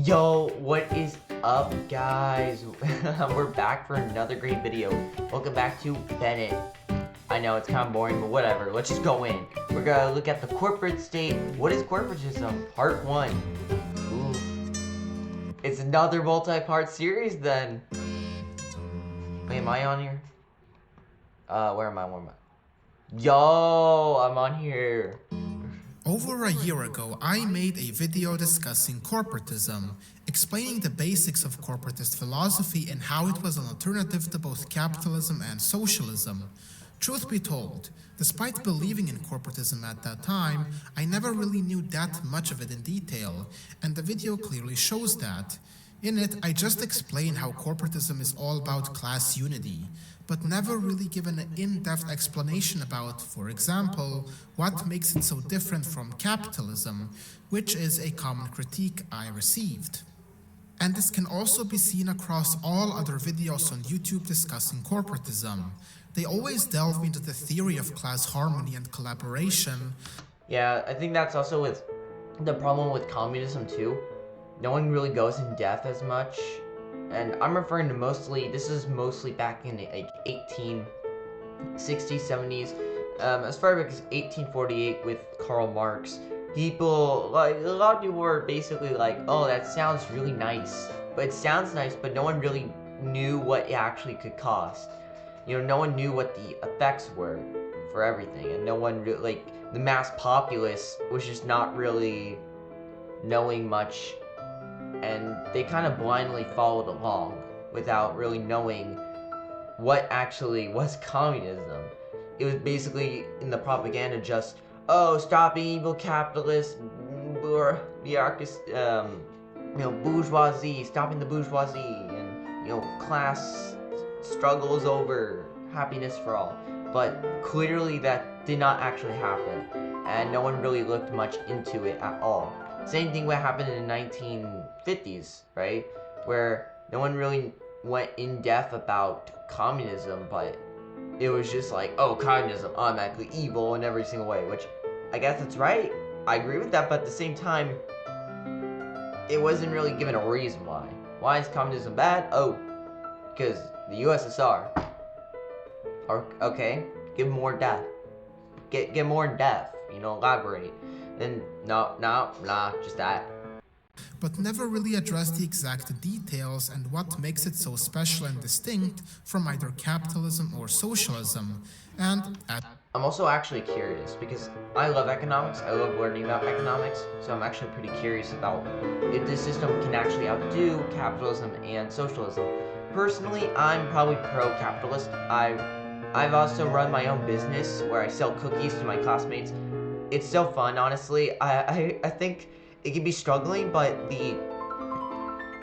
Yo, what is up, guys? We're back for another great video. Welcome back to Bennett. I know it's kind of boring, but whatever. Let's just go in. We're gonna look at the corporate state. What is corporatism? Part 1. Ooh. It's another multi-part series then. Wait, am I on here? Where am I? Yo, I'm on here. Over a year ago, I made a video discussing corporatism, explaining the basics of corporatist philosophy and how it was an alternative to both capitalism and socialism. Truth be told, despite believing in corporatism at that time, I never really knew that much of it in detail, and the video clearly shows that. In it, I just explain how corporatism is all about class unity, but never really given an in-depth explanation about, for example, what makes it so different from capitalism, which is a common critique I received. And this can also be seen across all other videos on YouTube discussing corporatism. They always delve into the theory of class harmony and collaboration. Yeah, I think that's also with the problem with communism too. No one really goes in depth as much, and I'm referring to this is mostly back in the 1860s, 70s, as far back as 1848 with Karl Marx. People, a lot of people were basically like, oh, that sounds really nice, but it sounds nice, but no one really knew what it actually could cost. You know, no one knew what the effects were for everything, and no one really, the mass populace was just not really knowing much, and they kind of blindly followed along without really knowing what actually was communism. It was basically in the propaganda just, oh, stopping evil capitalists, bourgeoisie, stopping the bourgeoisie, and class struggle is over, happiness for all. But clearly that did not actually happen, and no one really looked much into it at all. Same thing what happened in the 1950s, right? Where no one really went in depth about communism, but it was just like, oh, communism, automatically evil in every single way, which I guess that's right. I agree with that, but at the same time, it wasn't really given a reason why. Why is communism bad? Oh, because the USSR. Or, okay, give more depth. Get more in depth, elaborate. Then, no, just that. But never really address the exact details and what makes it so special and distinct from either capitalism or socialism. And I'm also actually curious because I love economics. I love learning about economics, so I'm actually pretty curious about if this system can actually outdo capitalism and socialism. Personally, I'm probably pro-capitalist. I've also run my own business where I sell cookies to my classmates. It's so fun, honestly. I think it can be struggling, but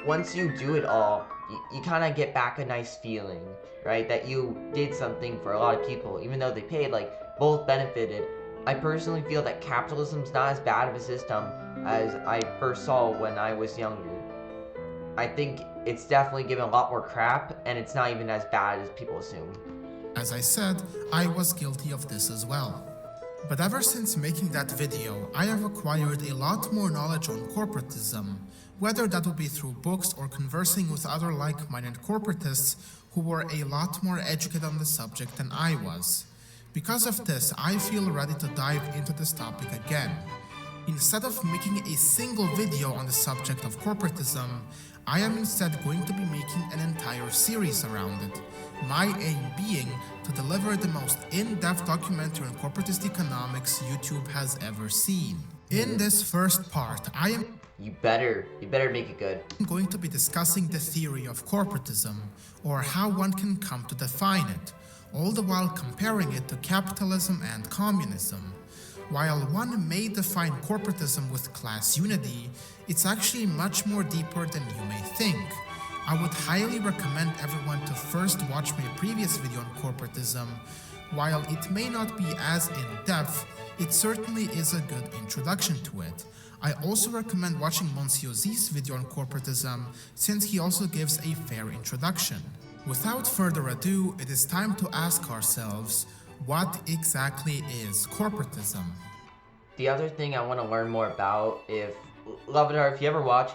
once you do it all, you kind of get back a nice feeling, right? That you did something for a lot of people, even though they paid, both benefited. I personally feel that capitalism's not as bad of a system as I first saw when I was younger. I think it's definitely given a lot more crap, and it's not even as bad as people assume. as I said, I was guilty of this as well. But ever since making that video, I have acquired a lot more knowledge on corporatism, whether that would be through books or conversing with other like-minded corporatists who were a lot more educated on the subject than I was. Because of this, I feel ready to dive into this topic again. Instead of making a single video on the subject of corporatism, I am instead going to be making an entire series around it. My aim being to deliver the most in-depth documentary on corporatist economics YouTube has ever seen. In this first part, I am You better make it good. going to be discussing the theory of corporatism, or how one can come to define it, all the while comparing it to capitalism and communism. While one may define corporatism with class unity, it's actually much more deeper than you may think. I would highly recommend everyone to first watch my previous video on corporatism. While it may not be as in-depth, it certainly is a good introduction to it. I also recommend watching Monsieur Z's video on corporatism, since he also gives a fair introduction. Without further ado, it is time to ask ourselves, what exactly is corporatism? The other thing I want to learn more about, if Lavader, if you ever watch,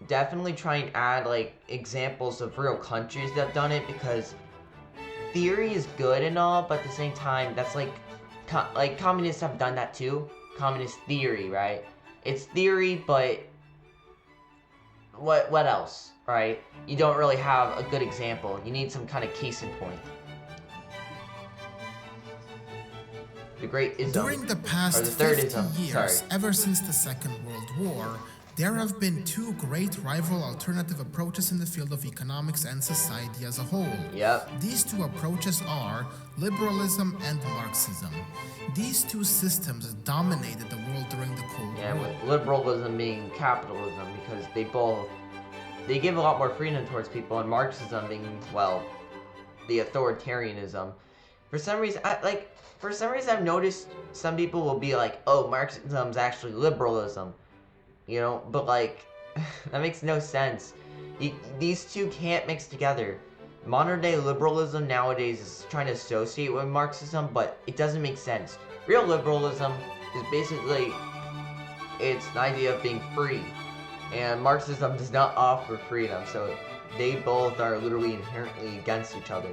definitely try and add like examples of real countries that have done it, because theory is good and all, but at the same time, that's like communists have done that too. Communist theory, right? It's theory, but what else, right? You don't really have a good example. You need some kind of case in point. The Great Ism, During the past or the Third 50 Ism, years, sorry. ever since the Second World War, there have been two great rival alternative approaches in the field of economics and society as a whole. Yep. These two approaches are liberalism and Marxism. These two systems dominated the world during the Cold Yeah, War. with liberalism being capitalism, because they give a lot more freedom towards people, and Marxism being, well, the authoritarianism. For some reason, I've noticed some people will be like, oh, Marxism is actually liberalism, you know, but like, that makes no sense. These two can't mix together. Modern day liberalism nowadays is trying to associate with Marxism, but it doesn't make sense. Real liberalism is basically, it's an idea of being free, and Marxism does not offer freedom, so they both are literally inherently against each other.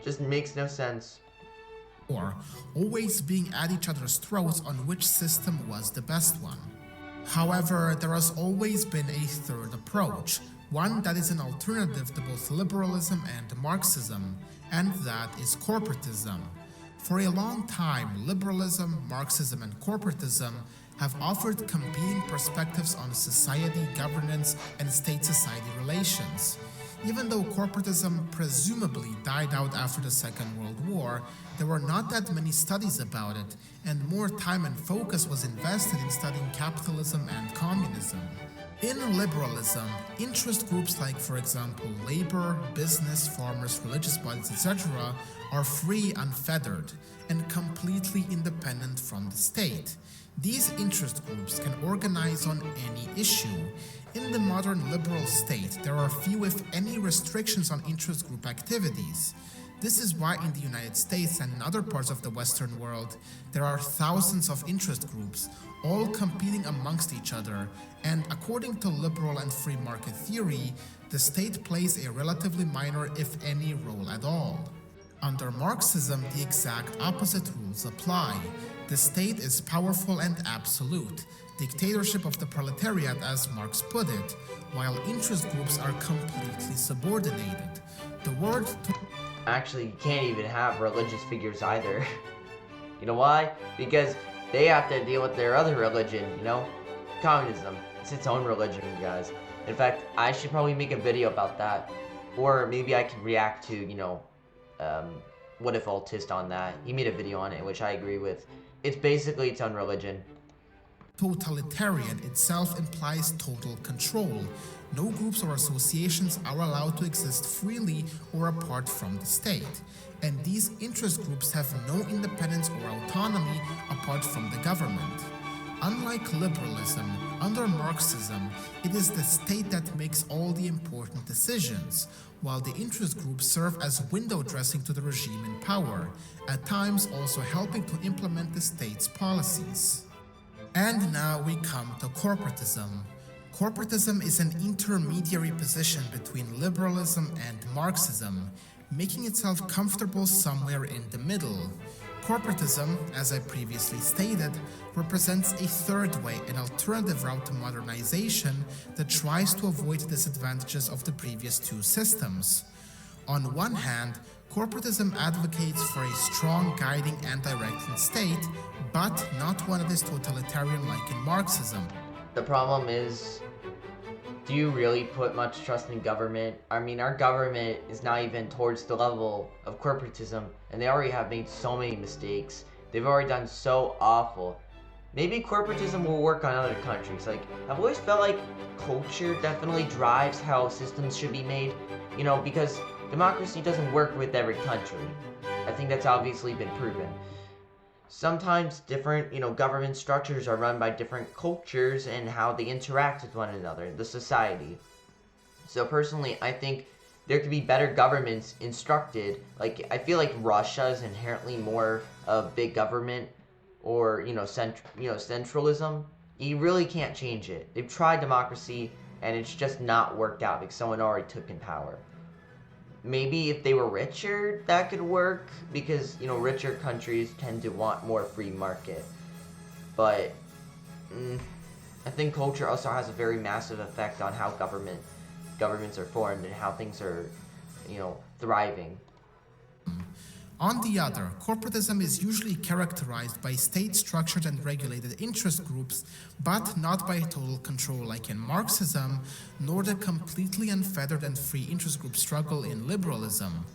Just makes no sense. Or always being at each other's throats on which system was the best one. However, there has always been a third approach, one that is an alternative to both liberalism and Marxism, and that is corporatism. For a long time, liberalism, Marxism, and corporatism have offered competing perspectives on society, governance, and state-society relations. Even though corporatism presumably died out after the Second World War, there were not that many studies about it, and more time and focus was invested in studying capitalism and communism. In liberalism, interest groups like, for example, labor, business, farmers, religious bodies, etc., are free, unfettered, and completely independent from the state. These interest groups can organize on any issue. In the modern liberal state, there are few, if any, restrictions on interest group activities. This is why in the United States and in other parts of the Western world, there are thousands of interest groups, all competing amongst each other, and according to liberal and free market theory, the state plays a relatively minor, if any, role at all. Under Marxism, the exact opposite rules apply. The state is powerful and absolute, dictatorship of the proletariat as Marx put it, while interest groups are completely subordinated. The word to Actually, you can't even have religious figures either. You know why? Because they have to deal with their other religion, you know? Communism. It's its own religion, you guys. In fact, I should probably make a video about that. Or maybe I can react to, you know, What If Altist on that. He made a video on it, which I agree with. It's basically its own religion. Totalitarian itself implies total control. No groups or associations are allowed to exist freely or apart from the state, and these interest groups have no independence or autonomy apart from the government. Unlike liberalism, under Marxism, it is the state that makes all the important decisions, while the interest groups serve as window dressing to the regime in power, at times also helping to implement the state's policies. And now we come to corporatism. Corporatism is an intermediary position between liberalism and Marxism, making itself comfortable somewhere in the middle. Corporatism, as I previously stated, represents a third way, an alternative route to modernization that tries to avoid the disadvantages of the previous two systems. On one hand, corporatism advocates for a strong guiding and directing state, but not one that is totalitarian like in Marxism. The problem is, do you really put much trust in government? I mean, our government is not even towards the level of corporatism, and they already have made so many mistakes. They've already done so awful. Maybe corporatism will work on other countries. Like, I've always felt like culture definitely drives how systems should be made, you know, because democracy doesn't work with every country. I think that's obviously been proven. Sometimes different, you know, government structures are run by different cultures and how they interact with one another, the society. So personally, I think there could be better governments instructed. Like, I feel like Russia is inherently more of big government, or, you know, centralism. You really can't change it. They've tried democracy, and it's just not worked out because someone already took in power. Maybe if they were richer, that could work, because, you know, richer countries tend to want more free market. But I think culture also has a very massive effect on how governments are formed and how things are, you know, thriving. On the other, corporatism is usually characterized by state-structured and regulated interest groups, but not by total control like in Marxism, nor the completely unfettered and free interest group struggle in liberalism.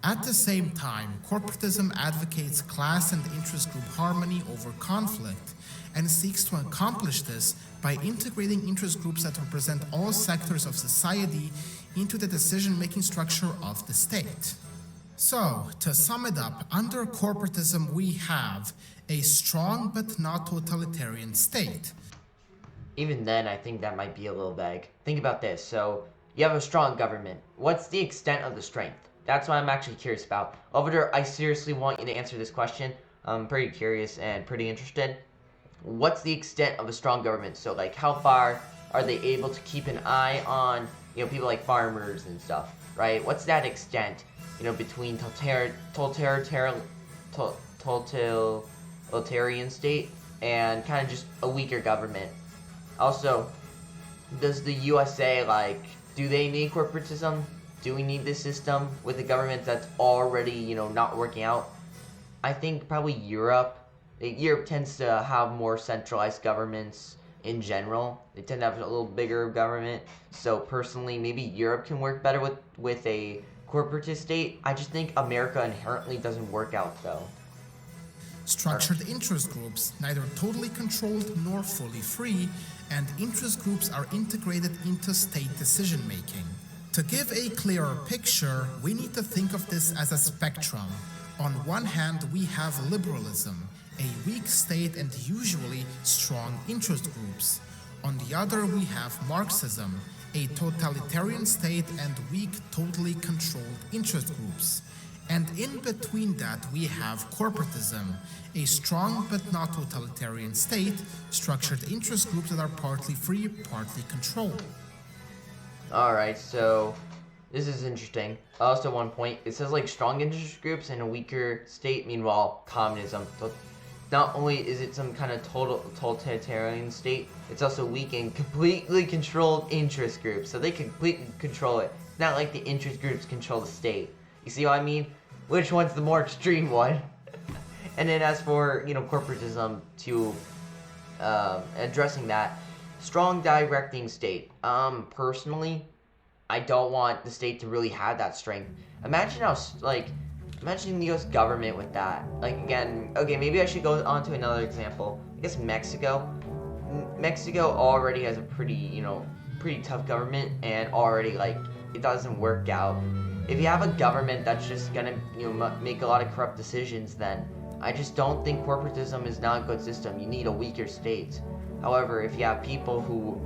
At the same time, corporatism advocates class and interest group harmony over conflict, and seeks to accomplish this by integrating interest groups that represent all sectors of society into the decision-making structure of the state. So, to sum it up, under corporatism we have a strong but not totalitarian state. Even then, I think that might be a little vague. Think about this. So, you have a strong government. What's the extent of the strength? That's what I'm actually curious about. Lavader, I seriously want you to answer this question. I'm pretty curious and pretty interested. What's the extent of a strong government? So, like, how far are they able to keep an eye on, you know, people like farmers and stuff, right? What's that extent? You know, between totalitarian state and kind of just a weaker government. Also, does the USA, like, do they need corporatism? Do we need this system with a government that's already, you know, not working out? I think probably Europe. Europe tends to have more centralized governments in general. They tend to have a little bigger government. So personally, maybe Europe can work better with a corporatist state. I just think America inherently doesn't work out though. Structured interest groups, neither totally controlled nor fully free, and interest groups are integrated into state decision-making. To give a clearer picture, we need to think of this as a spectrum. On one hand, we have liberalism, a weak state and usually strong interest groups. On the other, we have Marxism, a totalitarian state and weak, totally controlled interest groups. And in between that, we have corporatism, a strong but not totalitarian state, structured interest groups that are partly free, partly controlled. Alright, so this is interesting. Also, one point, it says like strong interest groups and a weaker state, meanwhile, communism. So not only is it some kind of totalitarian state, it's also weak and completely controlled interest groups. So they completely control it. It's not like the interest groups control the state. You see what I mean? Which one's the more extreme one? And then as for, you know, corporatism, to addressing that, strong directing state. Personally, I don't want the state to really have that strength. Imagine how, imagine the U.S. government with that. Like, again, okay, maybe I should go on to another example. I guess Mexico. Mexico already has a pretty tough government, and already, like, it doesn't work out. If you have a government that's just gonna, make a lot of corrupt decisions, then I just don't think corporatism is not a good system. You need a weaker state. However, if you have people who,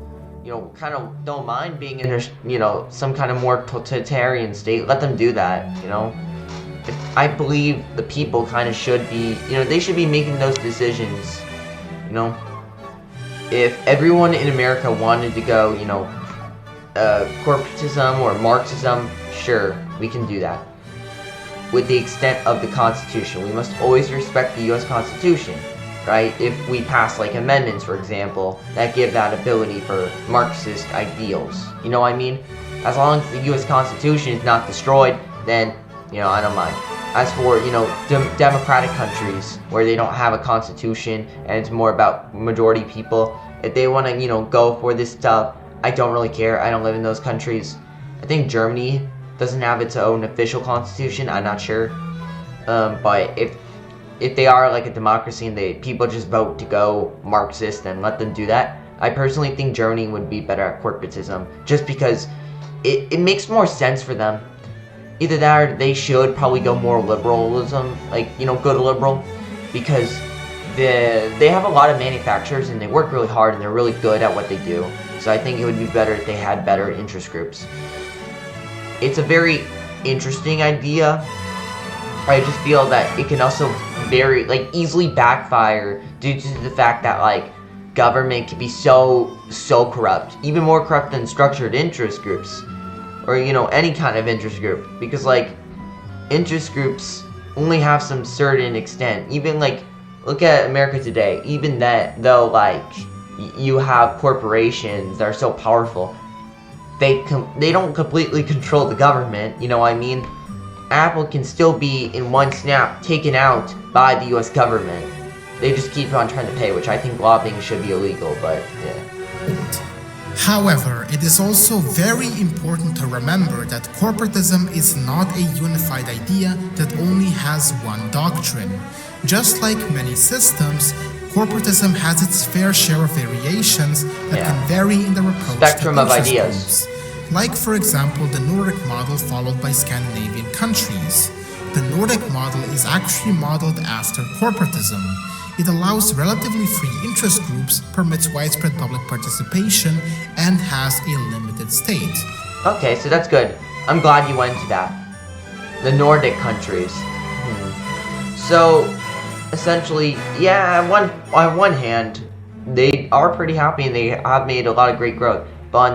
kind of don't mind being in, some kind of more totalitarian state, let them do that, I believe the people kind of should be, they should be making those decisions, If everyone in America wanted to go, corporatism or Marxism, sure, we can do that. With the extent of the Constitution. We must always respect the U.S. Constitution, right? If we pass, like, amendments, for example, that give that ability for Marxist ideals. You know what I mean? As long as the U.S. Constitution is not destroyed, then, I don't mind. As for, democratic countries where they don't have a constitution and it's more about majority people, if they want to, go for this stuff, I don't really care. I don't live in those countries. I think Germany doesn't have its own official constitution. I'm not sure. But if they are like a democracy and people just vote to go Marxist, then let them do that. I personally think Germany would be better at corporatism, just because it makes more sense for them. Either that or they should probably go more liberalism, go to liberal, because they have a lot of manufacturers and they work really hard and they're really good at what they do. So I think it would be better if they had better interest groups. It's a very interesting idea. I just feel that it can also easily backfire due to the fact that, government can be so corrupt, even more corrupt than structured interest groups, or any kind of interest group, because like interest groups only have some certain extent. Even like look at America today. Even that though, like you have corporations that are so powerful, they don't completely control the government. You know what I mean? Apple can still be in one snap taken out by the U.S. government. They just keep on trying to pay, which I think lobbying should be illegal, but yeah. However, it is also very important to remember that corporatism is not a unified idea that only has one doctrine. Just like many systems, corporatism has its fair share of variations that can vary in their approach spectrum to of interest ideas. groups. Like, for example, the Nordic model followed by Scandinavian countries. The Nordic model is actually modeled after corporatism. It allows relatively free interest groups, permits widespread public participation, and has a limited state. Okay, so that's good. I'm glad you went to that. The Nordic countries. So, essentially, yeah, on one hand, they are pretty happy and they have made a lot of great growth. But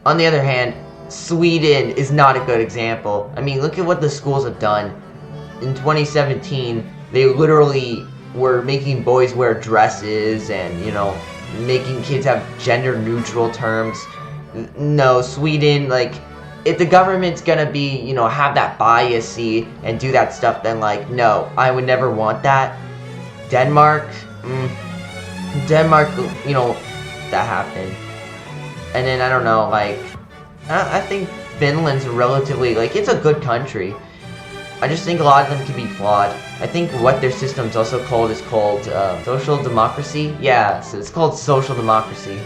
on the other hand, Sweden is not a good example. I mean, look at what the schools have done. In 2017, they literally were making boys wear dresses and, making kids have gender-neutral terms. No, Sweden, like, if the government's gonna be, have that bias-y and do that stuff, then, like, no, I would never want that. Denmark, that happened. And then, I don't know, like, I think Finland's relatively, like, it's a good country. I just think a lot of them can be flawed. I think what their system's also called is called social democracy. Yeah, so it's called social democracy.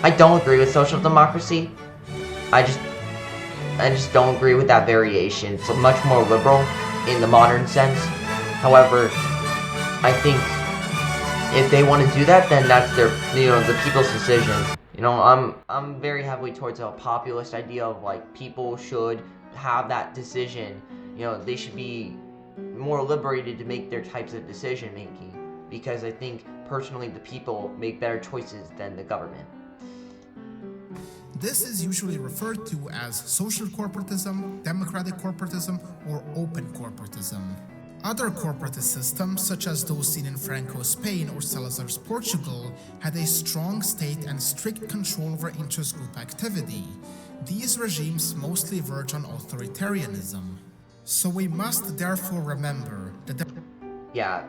I don't agree with social democracy. I just don't agree with that variation. It's much more liberal in the modern sense. However, I think if they want to do that, then that's their, the people's decision. I'm very heavily towards a populist idea of like people should have that decision. They should be more liberated to make their types of decision making, because I think personally the people make better choices than the government. This is usually referred to as social corporatism, democratic corporatism, or open corporatism. Other corporatist systems, such as those seen in Franco's Spain or Salazar's Portugal, had a strong state and strict control over interest group activity. These regimes mostly verge on authoritarianism. So we must therefore remember that yeah,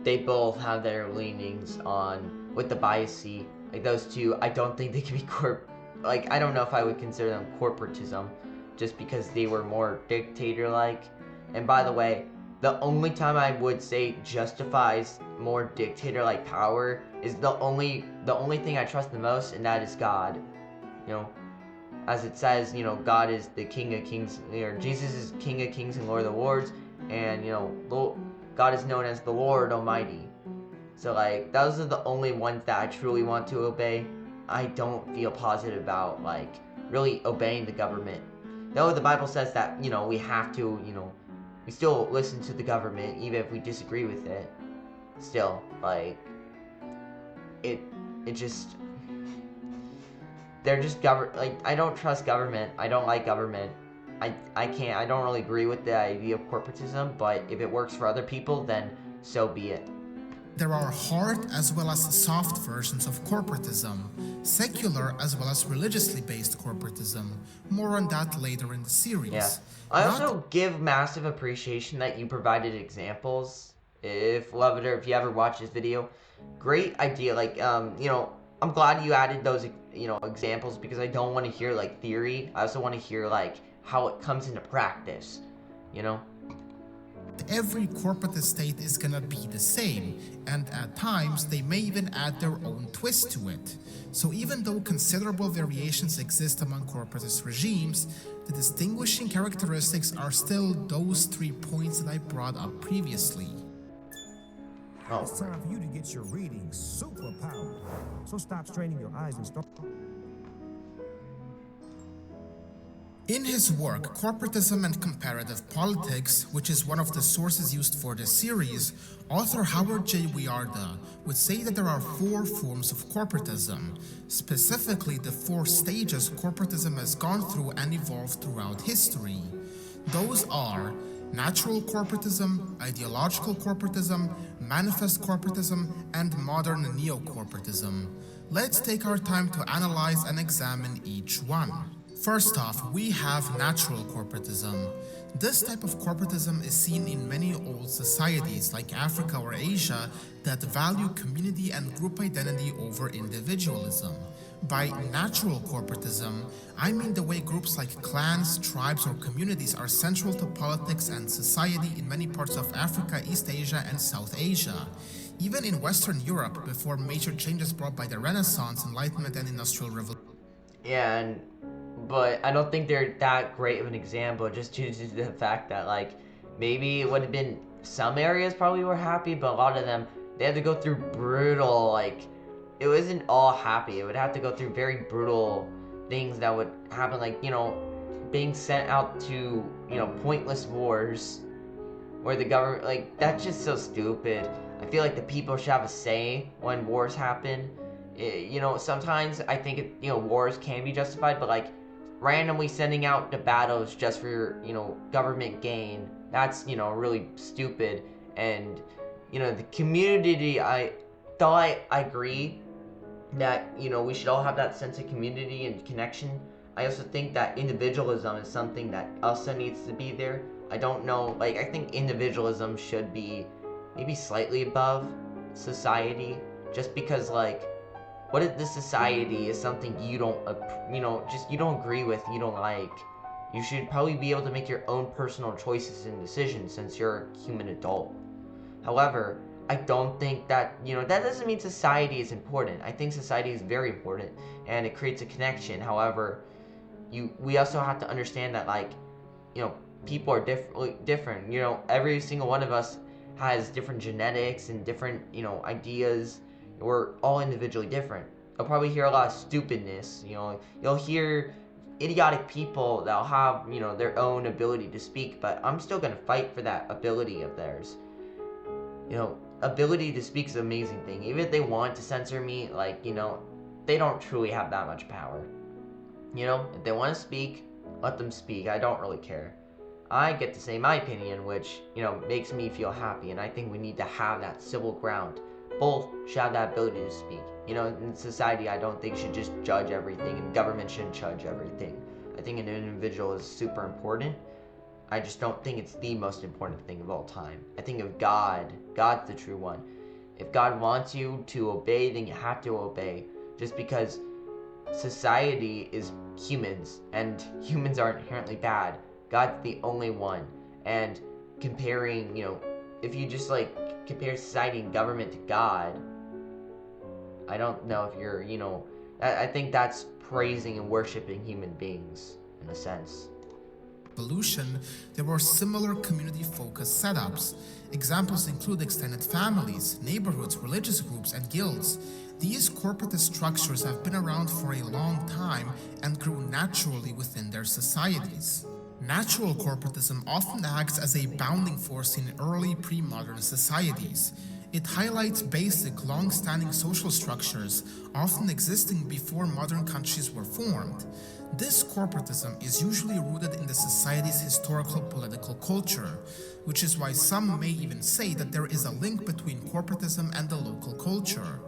they both have their leanings on with the bias-y. Like those two, I don't think they can be I don't know if I would consider them corporatism, just because they were more dictator-like. And by the way, the only time I would say justifies more dictator-like power is the only thing I trust the most, and that is God. As it says, God is the King of Kings, or Jesus is King of Kings and Lord of the Lords, and God is known as the Lord Almighty. So like those are the only ones that I truly want to obey. I don't feel positive about like really obeying the government. Though the Bible says that, we have to, we still listen to the government even if we disagree with it. Still, like it just they're just I don't trust government. I don't like government. I don't really agree with the idea of corporatism, but if it works for other people, then so be it. there are hard as well as soft versions of corporatism, secular as well as religiously based corporatism. More on that later in the series. Yeah. I also give massive appreciation that you provided examples. If Lavader, if you ever watch this video, great idea. I'm glad you added those, examples, because I don't want to hear like theory. I also want to hear like how it comes into practice, Every corporatist state is gonna be the same, and at times they may even add their own twist to it. So even though considerable variations exist among corporatist regimes, the distinguishing characteristics are still those 3 points that I brought up previously. Oh. It's time for you to get your reading super powered. So stop straining your eyes and start. In his work, Corporatism and Comparative Politics, which is one of the sources used for this series, author Howard J. Wiarda would say that there are 4 forms of corporatism, specifically the 4 stages corporatism has gone through and evolved throughout history. Those are natural corporatism, ideological corporatism, manifest corporatism, and modern neo-corporatism. Let's take our time to analyze and examine each one. First off, we have natural corporatism. This type of corporatism is seen in many old societies like Africa or Asia that value community and group identity over individualism. By natural corporatism, I mean the way groups like clans, tribes, or communities are central to politics and society in many parts of Africa, East Asia, and South Asia. Even in Western Europe, before major changes brought by the Renaissance, Enlightenment, and Industrial Revolution. Yeah, but I don't think they're that great of an example, just due to the fact that, like, maybe it would have been some areas probably were happy, but a lot of them, they had to go through brutal, like, it wasn't all happy. It would have to go through very brutal things that would happen, like, being sent out to, pointless wars where the government, like, that's just so stupid. I feel like the people should have a say when wars happen. Sometimes I think, wars can be justified, but, like, randomly sending out the battles just for, government gain, that's, really stupid. And, the community, I agree that, we should all have that sense of community and connection. I also think that individualism is something that also needs to be there. I don't know, like, I think individualism should be maybe slightly above society, just because, like, what if the society is something you don't, you don't agree with, you don't like? You should probably be able to make your own personal choices and decisions since you're a human adult. However, I don't think that, that doesn't mean society is important. I think society is very important and it creates a connection. However, we also have to understand that, like, people are different. Every single one of us has different genetics and different, ideas. We're all individually different. You'll probably hear a lot of stupidness, you'll hear idiotic people that'll have, their own ability to speak, but I'm still gonna fight for that ability of theirs. Ability to speak is an amazing thing. Even if they want to censor me, like, they don't truly have that much power. If they want to speak, let them speak. I don't really care. I get to say my opinion, which, makes me feel happy, and I think we need to have that civil ground. Both should have that ability to speak. In society, I don't think should just judge everything, and government shouldn't judge everything. I think an individual is super important. I just don't think it's the most important thing of all time. I think of God's the true one. If God wants you to obey, then you have to obey. Just because society is humans, and humans are inherently bad. God's the only one. And comparing, if you just, like, compare society and government to God, I don't know if you're, I think that's praising and worshiping human beings, in a sense. Evolution, there were similar community-focused setups. Examples include extended families, neighborhoods, religious groups, and guilds. These corporatist structures have been around for a long time and grew naturally within their societies. Natural corporatism often acts as a bounding force in early pre-modern societies. It highlights basic, long-standing social structures, often existing before modern countries were formed. This corporatism is usually rooted in the society's historical political culture, which is why some may even say that there is a link between corporatism and the local culture.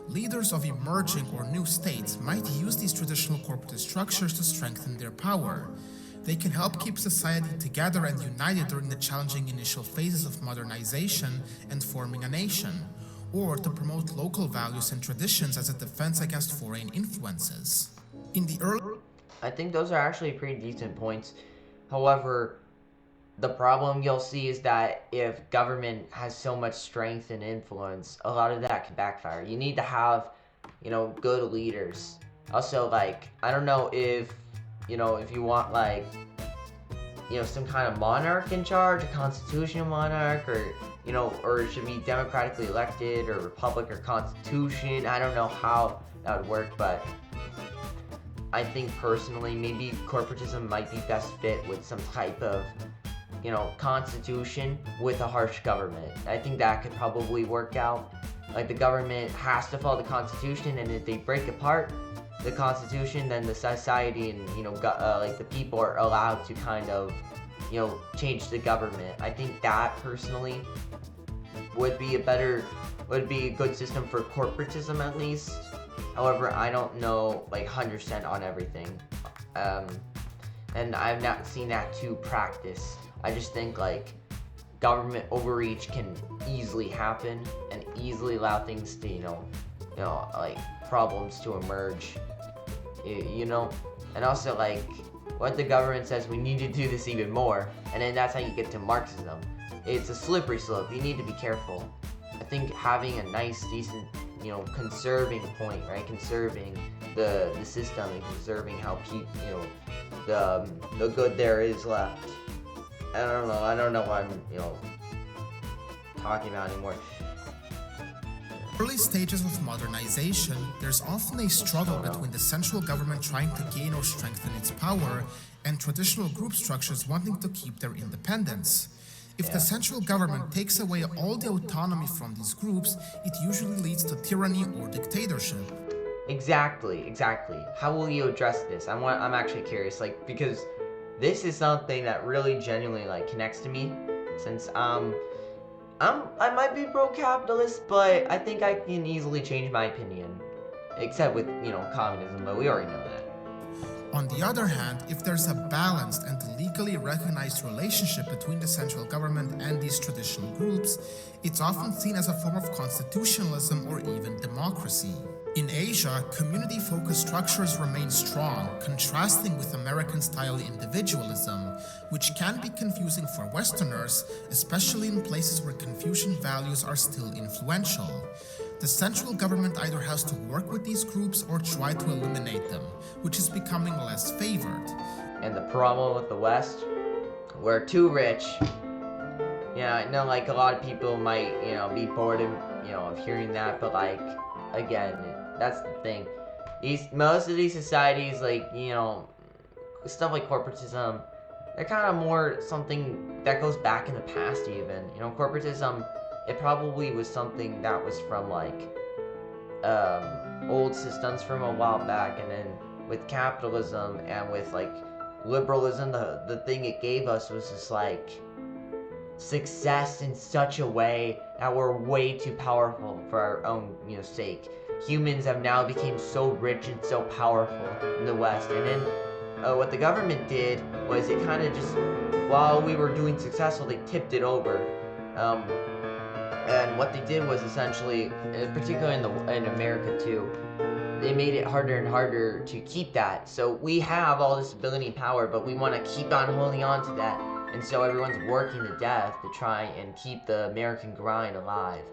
Leaders of emerging or new states might use these traditional corporatist structures to strengthen their power. They can help keep society together and united during the challenging initial phases of modernization and forming a nation, or to promote local values and traditions as a defense against foreign influences. In the early I think those are actually pretty decent points. However, the problem you'll see is that if government has so much strength and influence, a lot of that can backfire. You need to have, good leaders. Also, like, I don't know if you want, like, some kind of monarch in charge, a constitutional monarch, or, or it should be democratically elected, or republic, or constitution. I don't know how that would work, but I think personally maybe corporatism might be best fit with some type of, constitution with a harsh government. I think that could probably work out. Like, the government has to follow the constitution, and if they break apart the constitution, then the society and, like the people are allowed to kind of, change the government. I think that personally would be a good system for corporatism at least. However, I don't know like 100% on everything. And I've not seen that to practice. I just think like government overreach can easily happen and easily allow things to, like problems to emerge. And also like what the government says, we need to do this even more, and then that's how you get to Marxism. It's a slippery slope. You need to be careful. I think having a nice, decent, conserving point, right? Conserving the system and conserving how people, the good there is left. I don't know what I'm, talking about anymore. Early stages of modernization, there's often a struggle between the central government trying to gain or strengthen its power and traditional group structures wanting to keep their independence. If the central government takes away all the autonomy from these groups, it usually leads to tyranny or dictatorship. Exactly. How will you address this? I'm actually curious, like, because this is something that really genuinely like connects to me, since I might be pro-capitalist, but I think I can easily change my opinion, except with communism, but we already know that. On the other hand, if there's a balanced and legally recognized relationship between the central government and these traditional groups, it's often seen as a form of constitutionalism or even democracy. In Asia, community-focused structures remain strong, contrasting with American-style individualism, which can be confusing for Westerners, especially in places where Confucian values are still influential. The central government either has to work with these groups or try to eliminate them, which is becoming less favored. And the problem with the West, we're too rich. Yeah, I know like a lot of people might, be bored of hearing that, but like, again, that's the thing. Most of these societies, like, stuff like corporatism, they're kind of more something that goes back in the past even. Corporatism, it probably was something that was from like old systems from a while back, and then with capitalism and with like liberalism, the thing it gave us was just like success in such a way that we're way too powerful for our own sake. Humans have now become so rich and so powerful in the West, and then what the government did was it kind of just, while we were doing successful, they tipped it over. And what they did was essentially, particularly in America too, they made it harder and harder to keep that. So we have all this ability and power, but we want to keep on holding on to that. And so everyone's working to death to try and keep the American grind alive.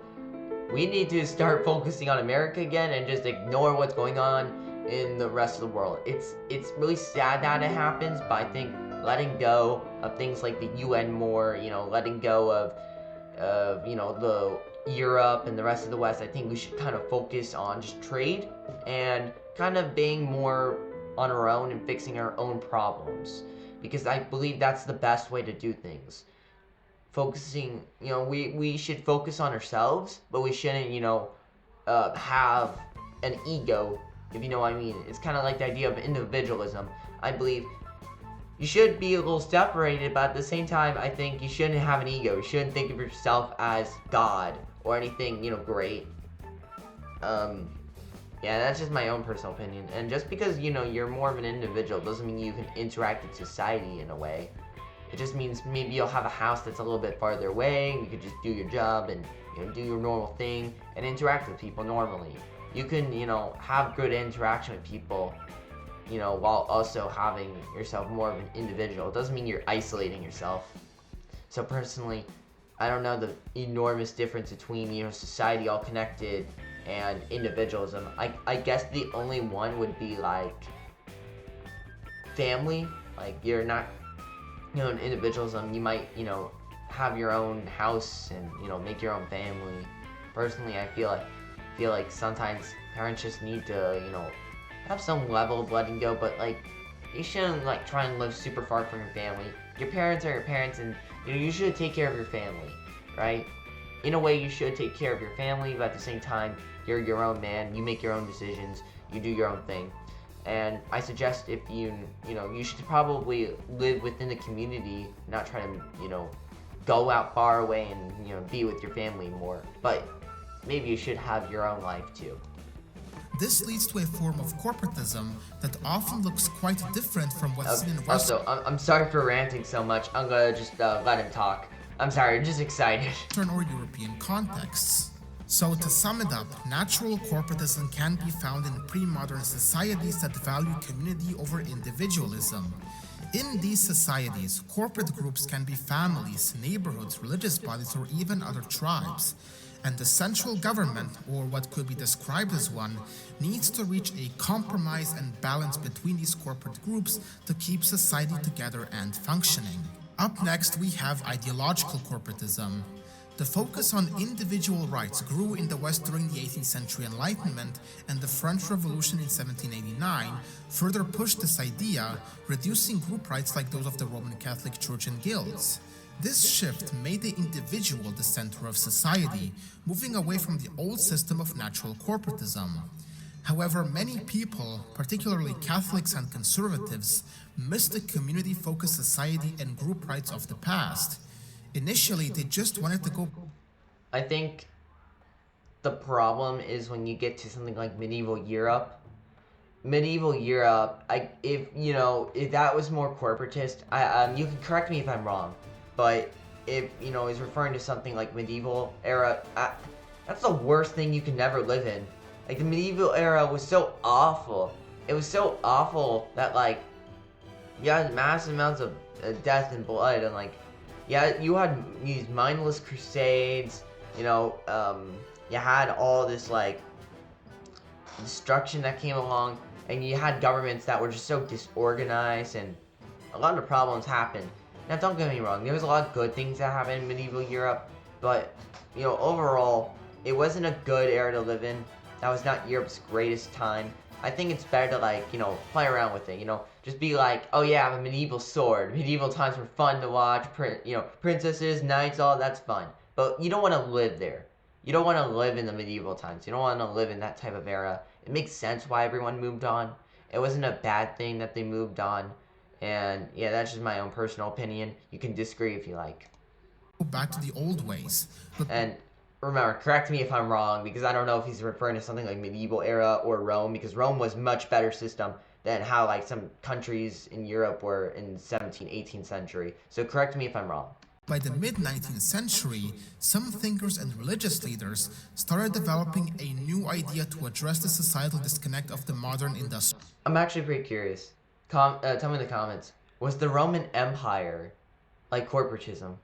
We need to start focusing on America again and just ignore what's going on in the rest of the world. It's really sad that it happens, but I think letting go of things like the UN more, letting go of the Europe and the rest of the West, I think we should kind of focus on just trade and kind of being more on our own and fixing our own problems, because I believe that's the best way to do things. Focusing, we should focus on ourselves, but we shouldn't, have an ego, if you know what I mean. It's kind of like the idea of individualism. I believe you should be a little separated, but at the same time, I think you shouldn't have an ego. You shouldn't think of yourself as God or anything, great. Yeah, that's just my own personal opinion. And just because, you're more of an individual doesn't mean you can interact with society in a way. It just means maybe you'll have a house that's a little bit farther away. You could just do your job and, do your normal thing and interact with people normally. You can, have good interaction with people, while also having yourself more of an individual. It doesn't mean you're isolating yourself. So personally, I don't know the enormous difference between, society all connected and individualism. I guess the only one would be like family. Like you're not, in individualism, you might, have your own house and, make your own family. Personally, I feel like sometimes parents just need to, have some level of letting go, but like you shouldn't like try and live super far from your family. Your parents are your parents, and you should take care of your family, right? In a way, you should take care of your family, but at the same time, you're your own man. You make your own decisions. You do your own thing. And I suggest if you should probably live within the community, not try to, go out far away and, be with your family more. But maybe you should have your own life too. This leads to a form of corporatism that often looks quite different from what's seen in Western. Also, I'm sorry for ranting so much. I'm gonna just let him talk. I'm sorry, I'm just excited. Or European contexts. So to sum it up, natural corporatism can be found in pre-modern societies that value community over individualism. In these societies, corporate groups can be families, neighborhoods, religious bodies, or even other tribes. And the central government, or what could be described as one, needs to reach a compromise and balance between these corporate groups to keep society together and functioning. Up next, we have ideological corporatism. The focus on individual rights grew in the West during the 18th century Enlightenment, and the French Revolution in 1789 further pushed this idea, reducing group rights like those of the Roman Catholic Church and guilds. This shift made the individual the center of society, moving away from the old system of natural corporatism. However, many people, particularly Catholics and conservatives, miss the community-focused society and group rights of the past. Initially, they just wanted to go. I think the problem is when you get to something like medieval Europe. Medieval Europe, if that was more corporatist, you can correct me if I'm wrong, but if is referring to something like medieval era, that's the worst thing you can never live in. Like the medieval era was so awful. It was so awful that like you had massive amounts of death and blood, and like you had these mindless crusades. You had all this like destruction that came along, and you had governments that were just so disorganized, and a lot of problems happened. Now, don't get me wrong, there was a lot of good things that happened in medieval Europe, but overall, it wasn't a good era to live in. That was not Europe's greatest time. I think it's better to play around with it, just be like, oh yeah, I have a medieval sword. Medieval times were fun to watch, princesses, knights, all that's fun. But you don't want to live there. You don't want to live in the medieval times. You don't want to live in that type of era. It makes sense why everyone moved on. It wasn't a bad thing that they moved on. And yeah, that's just my own personal opinion. You can disagree if you like. Go back to the old ways. And remember, correct me if I'm wrong, because I don't know if he's referring to something like medieval era or Rome, because Rome was much better system than how like some countries in Europe were in the 17th, 18th century. So correct me if I'm wrong. By the mid-19th century, some thinkers and religious leaders started developing a new idea to address the societal disconnect of the modern industry. I'm actually pretty curious. Tell me in the comments. Was the Roman Empire like corporatism?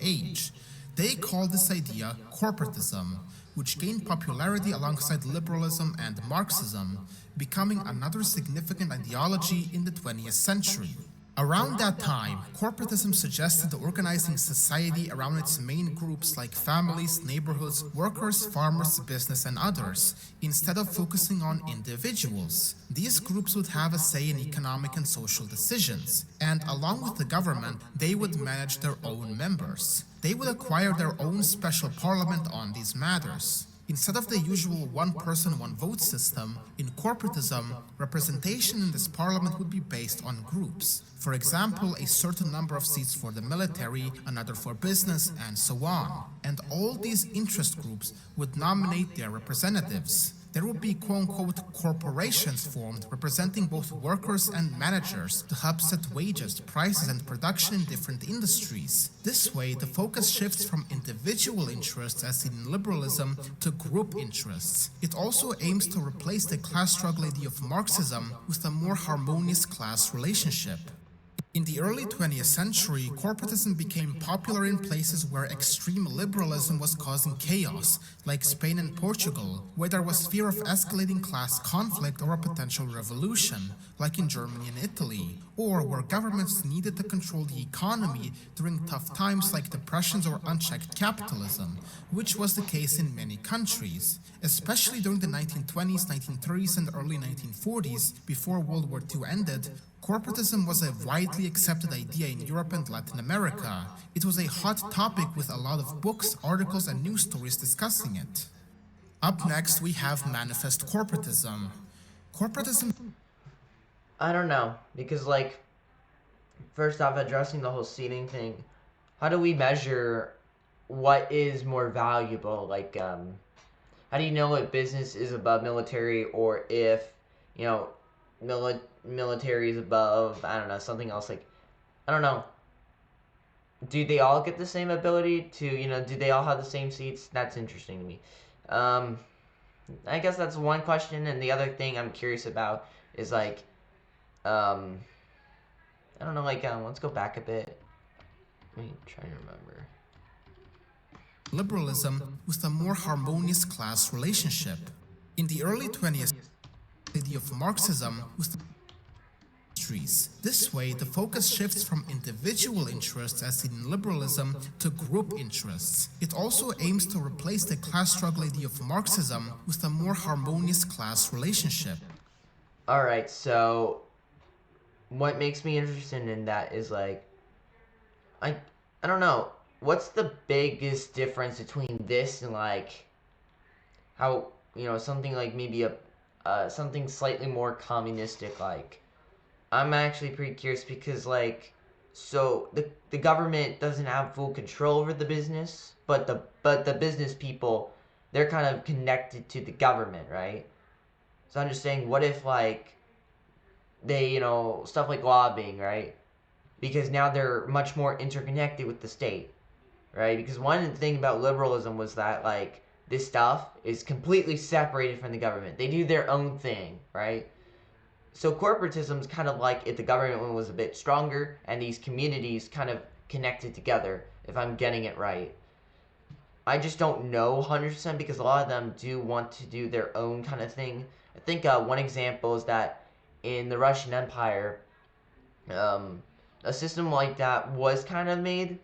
Age. They called this idea corporatism, which gained popularity alongside liberalism and Marxism, becoming another significant ideology in the 20th century. Around that time, corporatism suggested organizing society around its main groups like families, neighborhoods, workers, farmers, business, and others, instead of focusing on individuals. These groups would have a say in economic and social decisions, and along with the government, they would manage their own members. They would acquire their own special parliament on these matters. Instead of the usual one-person, one-vote system, in corporatism, representation in this parliament would be based on groups. For example, a certain number of seats for the military, another for business, and so on. And all these interest groups would nominate their representatives. There would be quote-unquote corporations formed representing both workers and managers to help set wages, prices, and production in different industries. This way, the focus shifts from individual interests as seen in liberalism to group interests. It also aims to replace the class struggle idea of Marxism with a more harmonious class relationship. In the early 20th century, corporatism became popular in places where extreme liberalism was causing chaos, like Spain and Portugal, where there was fear of escalating class conflict or a potential revolution, like in Germany and Italy, or where governments needed to control the economy during tough times like depressions or unchecked capitalism, which was the case in many countries, especially during the 1920s, 1930s, and early 1940s, before World War II ended. Corporatism was a widely accepted idea in Europe and Latin America. It was a hot topic with a lot of books, articles, and news stories discussing it. Up next, we have Manifest Corporatism. Corporatism. I don't know, because like, first off, addressing the whole seating thing, how do we measure what is more valuable? Like, how do you know if business is above military, or if, you know, military is above, I don't know, something else? Like, I don't know. Do they all get the same ability to, do they all have the same seats? That's interesting to me. I guess that's one question, and the other thing I'm curious about is like, I don't know, like, let's go back a bit. Let me try to remember. Liberalism with a more harmonious class relationship. In the early 20th, the idea of Marxism was the industries. This way, the focus shifts from individual interests, as in liberalism, to group interests. It also aims to replace the class struggle idea of Marxism with a more harmonious class relationship. Alright, so what makes me interested in that is like, I don't know, what's the biggest difference between this and like how, something like maybe something slightly more communistic? Like, I'm actually pretty curious because like, so the government doesn't have full control over the business, but the business people, they're kind of connected to the government, right? So I'm just saying, what if like they, stuff like lobbying, right? Because now they're much more interconnected with the state, right? Because one thing about liberalism was that like this stuff is completely separated from the government. They do their own thing, right? So corporatism is kind of like if the government was a bit stronger and these communities kind of connected together, if I'm getting it right. I just don't know 100% because a lot of them do want to do their own kind of thing. I think one example is that in the Russian Empire, a system like that was kind of made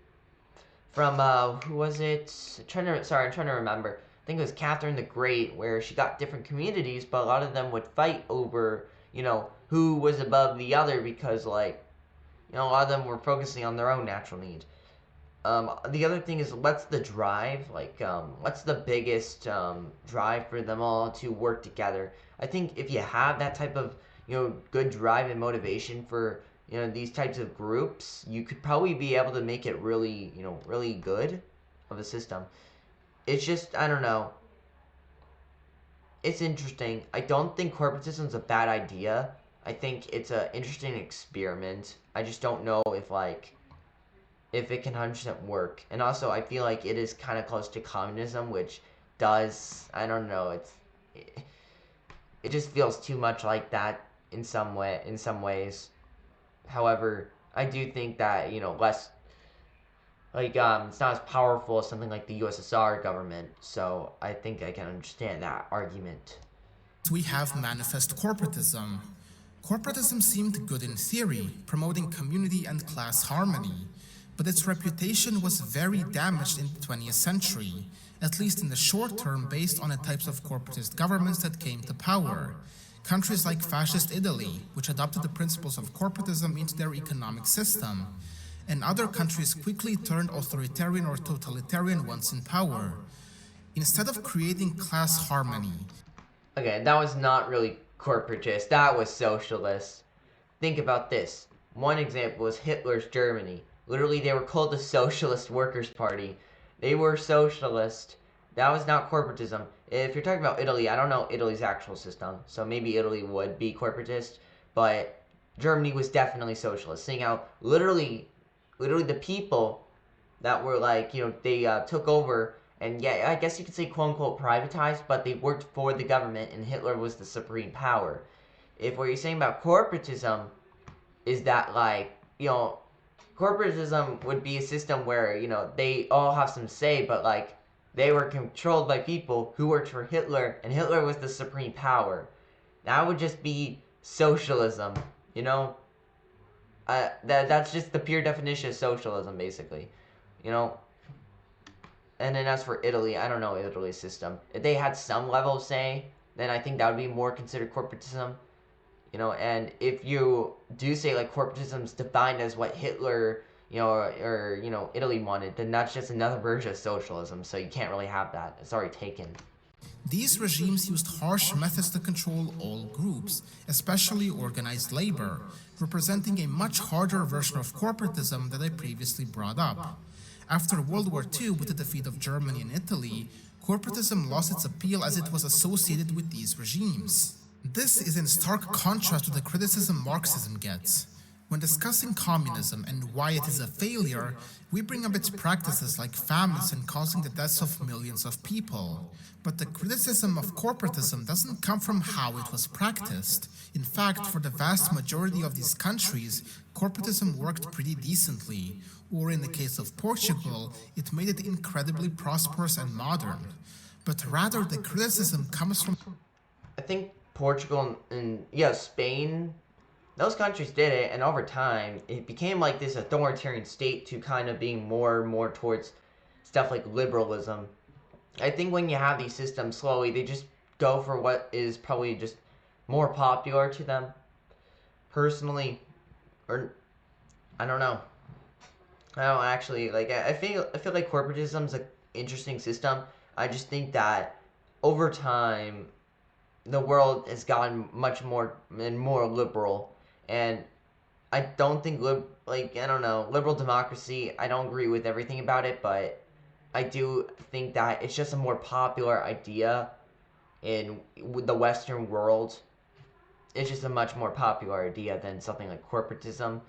from who was it? I'm trying to remember. I think it was Catherine the Great, where she got different communities, but a lot of them would fight over, who was above the other because like, a lot of them were focusing on their own natural needs. The other thing is, what's the drive? Like, what's the biggest drive for them all to work together? I think if you have that type of, good drive and motivation for, these types of groups, you could probably be able to make it really, really good of a system. It's just, I don't know. It's interesting. I don't think corporatism is a bad idea. I think it's an interesting experiment. I just don't know if it can 100% work. And also, I feel like it is kind of close to communism, which does, I don't know, it just feels too much like that in some ways. However, I do think that, less, like, it's not as powerful as something like the USSR government. So I think I can understand that argument. We have Manifest Corporatism. Corporatism seemed good in theory, promoting community and class harmony, but its reputation was very damaged in the 20th century, at least in the short term based on the types of corporatist governments that came to power. Countries like fascist Italy, which adopted the principles of corporatism into their economic system, and other countries quickly turned authoritarian or totalitarian once in power. Instead of creating class harmony. Okay, that was not really corporatist, that was socialist. Think about this. One example is Hitler's Germany. Literally, they were called the Socialist Workers' Party. They were socialist. That was not corporatism. If you're talking about Italy, I don't know Italy's actual system, so maybe Italy would be corporatist, but Germany was definitely socialist. Seeing how literally the people that were like, they took over, and yeah, I guess you could say quote-unquote privatized, but they worked for the government, and Hitler was the supreme power. If what you're saying about corporatism is that, like, you know, corporatism would be a system where, you know, they all have some say, but like they were controlled by people who worked for Hitler, and Hitler was the supreme power. That would just be socialism, you know? That's just the pure definition of socialism, basically, you know? And then as for Italy, I don't know Italy's system. If they had some level of say, then I think that would be more considered corporatism. You know, and if you do say like corporatism is defined as what Hitler, you know, or you know, Italy wanted, then that's just another version of socialism. So you can't really have that. It's already taken. These regimes used harsh methods to control all groups, especially organized labor, representing a much harder version of corporatism that I previously brought up. After World War II, with the defeat of Germany and Italy, corporatism lost its appeal as it was associated with these regimes. This is in stark contrast to the criticism Marxism gets. When discussing communism and why it is a failure, we bring up its practices like famines and causing the deaths of millions of people. But the criticism of corporatism doesn't come from how it was practiced. In fact, for the vast majority of these countries, corporatism worked pretty decently, or in the case of Portugal, it made it incredibly prosperous and modern. But rather, the criticism comes from... I think Portugal and yeah, Spain, those countries did it, and over time it became like this authoritarian state to kind of being more and more towards stuff like liberalism. I think when you have these systems slowly, they just go for what is probably just more popular to them personally, or I don't know. I don't actually like. I feel like corporatism is an interesting system. I just think that over time the world has gotten much more and more liberal, and I don't think I don't know, liberal democracy, I don't agree with everything about it, but I do think that it's just a more popular idea in the Western world. It's just a much more popular idea than something like corporatism.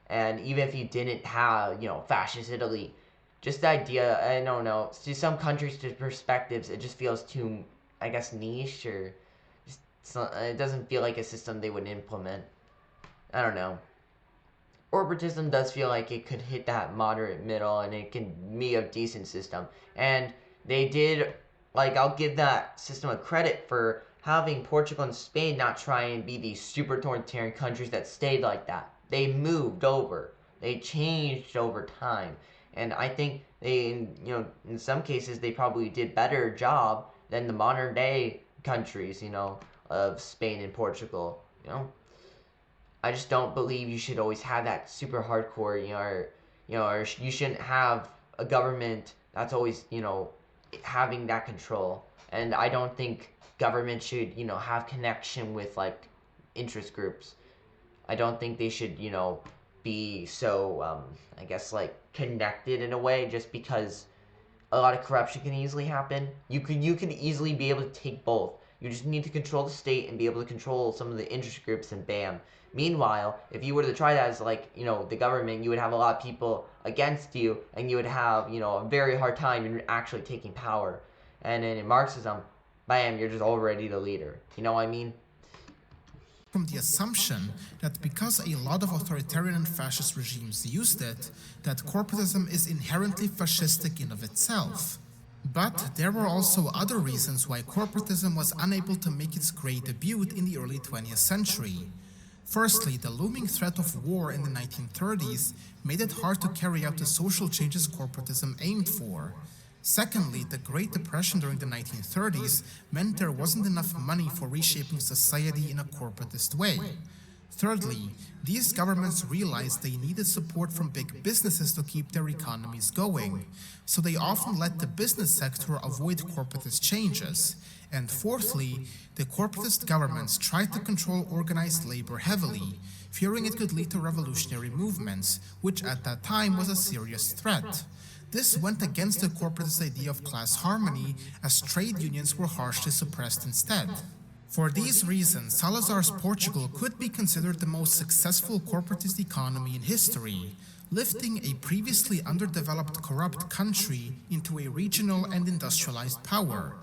And even if you didn't have, you know, fascist Italy, just the idea, I don't know, to some countries, to perspectives, it just feels too, I guess, niche, or it doesn't feel like a system they would implement. I don't know. Corporatism does feel like it could hit that moderate middle, and it can be a decent system. And they did, like, I'll give that system a credit for having Portugal and Spain not try and be these super authoritarian countries that stayed like that. They moved over. They changed over time. And I think they, you know, in some cases, they probably did better job than the modern day countries, you know, of Spain and Portugal, you know. I just don't believe you should always have that super hardcore, or you shouldn't have a government that's always, you know, having that control. And I don't think government should, you know, have connection with like interest groups. I don't think they should, you know, be so, I guess, like, connected in a way, just because a lot of corruption can easily happen. You can easily be able to take both. You just need to control the state and be able to control some of the interest groups, and bam. Meanwhile, if you were to try that as, like, you know, the government, you would have a lot of people against you, and you would have, you know, a very hard time in actually taking power. And then in Marxism, bam, you're just already the leader. You know what I mean? From the assumption that because a lot of authoritarian and fascist regimes used it, that corporatism is inherently fascistic in of itself. But there were also other reasons why corporatism was unable to make its great debut in the early 20th century. Firstly, the looming threat of war in the 1930s made it hard to carry out the social changes corporatism aimed for. Secondly, the Great Depression during the 1930s meant there wasn't enough money for reshaping society in a corporatist way. Thirdly, these governments realized they needed support from big businesses to keep their economies going, so they often let the business sector avoid corporatist changes. And fourthly, the corporatist governments tried to control organized labor heavily, fearing it could lead to revolutionary movements, which at that time was a serious threat. This went against the corporatist idea of class harmony, as trade unions were harshly suppressed instead. For these reasons, Salazar's Portugal could be considered the most successful corporatist economy in history, lifting a previously underdeveloped corrupt country into a regional and industrialized power.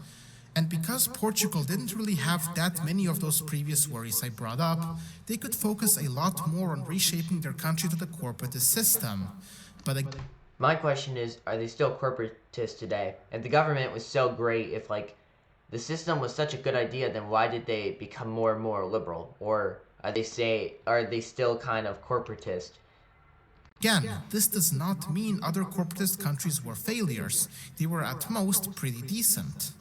And because Portugal didn't really have that many of those previous worries I brought up, they could focus a lot more on reshaping their country to the corporatist system. But My question is, are they still corporatists today? If the government was so great, if like the system was such a good idea, then why did they become more and more liberal? Or are they still kind of corporatist? again, this does not mean other corporatist countries were failures. They were at most pretty decent.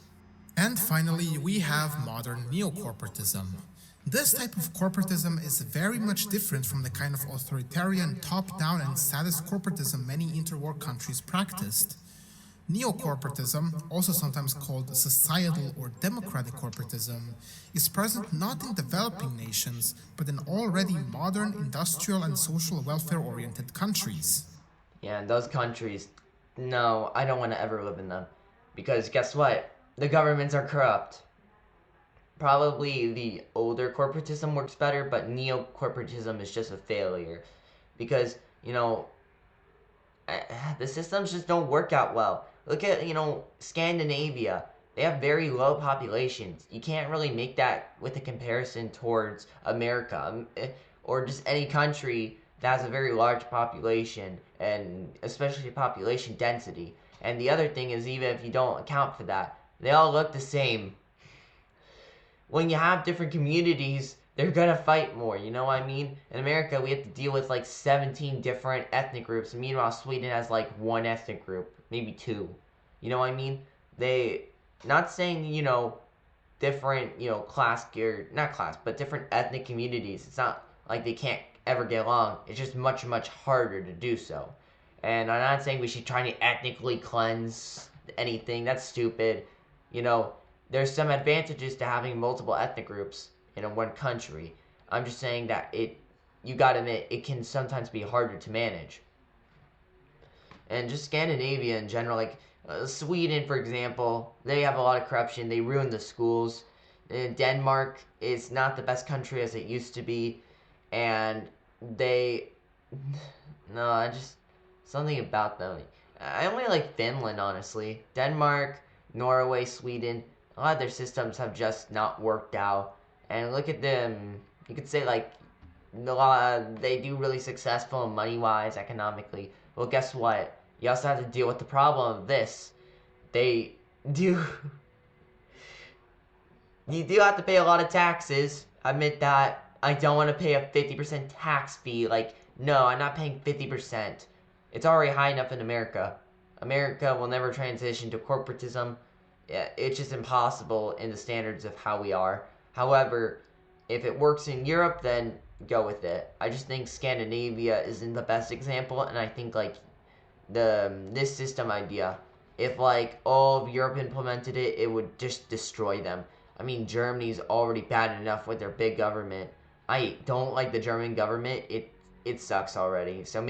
And finally, we have modern neo-corporatism. This type of corporatism is very much different from the kind of authoritarian, top-down and status corporatism many interwar countries practiced. Neo-corporatism, also sometimes called societal or democratic corporatism, is present not in developing nations, but in already modern industrial and social welfare-oriented countries. Yeah, and those countries, no, I don't want to ever live in them. Because guess what? The governments are corrupt. Probably the older corporatism works better, but neo-corporatism is just a failure. Because, the systems just don't work out well. Look at, Scandinavia. They have very low populations. You can't really make that with a comparison towards America, or just any country that has a very large population, and especially population density. And the other thing is, even if you don't account for that, they all look the same. When you have different communities, they're gonna fight more, you know what I mean? In America, we have to deal with like 17 different ethnic groups. Meanwhile, Sweden has like one ethnic group, maybe two. You know what I mean? Not saying, different, class, or not class, but different ethnic communities. It's not like they can't ever get along. It's just much, much harder to do so. And I'm not saying we should try to ethnically cleanse anything. That's stupid. There's some advantages to having multiple ethnic groups in one country. I'm just saying that you gotta admit, it can sometimes be harder to manage. And just Scandinavia in general, like Sweden, for example, they have a lot of corruption. They ruin the schools. Denmark is not the best country as it used to be. And something about them. I only like Finland, honestly. Denmark, Norway, Sweden, a lot of their systems have just not worked out. And look at them. You could say like they do really successful money-wise, economically. Well, guess what? You also have to deal with the problem of this. They do. You do have to pay a lot of taxes. Admit that. I don't want to pay a 50% tax fee. Like, no, I'm not paying 50%. It's already high enough in America. America will never transition to corporatism. It's just impossible in the standards of how we are. However, if it works in Europe, then go with it. I just think Scandinavia isn't the best example, and I think like this system idea, if like all of Europe implemented it, it would just destroy them. I mean, Germany's already bad enough with their big government. I don't like the German government. It sucks already. So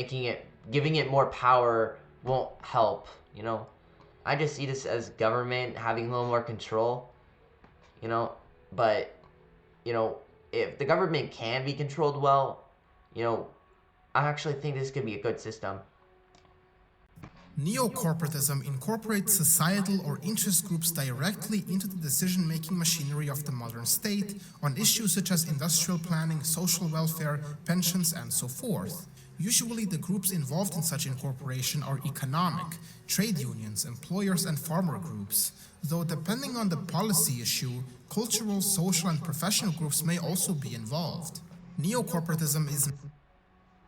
giving it more power won't help, I just see this as government having a little more control, but, if the government can be controlled well, I actually think this could be a good system. Neo-corporatism incorporates societal or interest groups directly into the decision-making machinery of the modern state on issues such as industrial planning, social welfare, pensions, and so forth. Usually the groups involved in such incorporation are economic, trade unions, employers, and farmer groups, though depending on the policy issue, cultural, social, and professional groups may also be involved. Neo-corporatism is...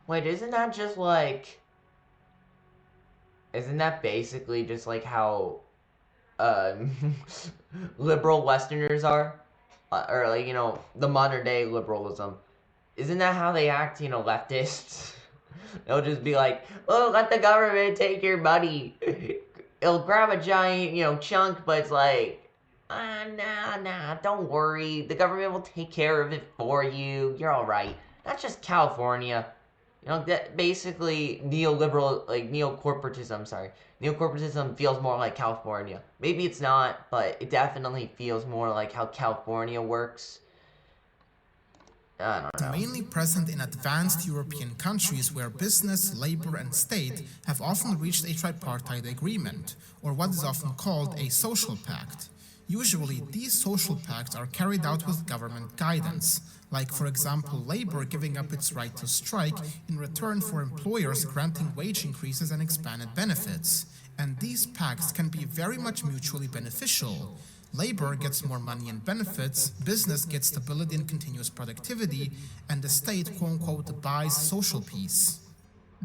Wait, isn't that basically just like how liberal Westerners are? Or like, the modern day liberalism. Isn't that how they act, leftists? They'll just be like, oh, let the government take your money. It'll grab a giant, chunk, but it's like, nah, don't worry. The government will take care of it for you. You're alright. That's just California. That basically neo-corporatism feels more like California. Maybe it's not, but it definitely feels more like how California works. I don't know. Mainly present in advanced European countries where business, labor, and state have often reached a tripartite agreement, or what is often called a social pact. Usually, these social pacts are carried out with government guidance, like, for example, labor giving up its right to strike in return for employers granting wage increases and expanded benefits. And these pacts can be very much mutually beneficial. Labor gets more money and benefits, business gets stability and continuous productivity, and the state, quote-unquote, buys social peace.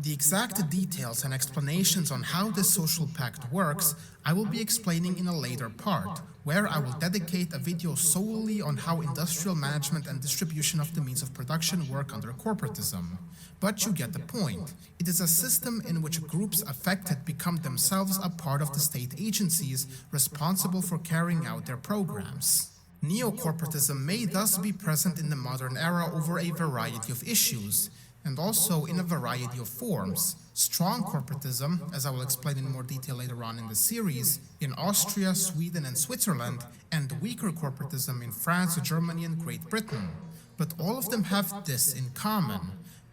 The exact details and explanations on how this social pact works I will be explaining in a later part, where I will dedicate a video solely on how industrial management and distribution of the means of production work under corporatism. But you get the point. It is a system in which groups affected become themselves a part of the state agencies responsible for carrying out their programs. Neo-corporatism may thus be present in the modern era over a variety of issues, and also in a variety of forms. Strong corporatism, as I will explain in more detail later on in the series, in Austria, Sweden and Switzerland, and weaker corporatism in France, Germany and Great Britain. But all of them have this in common: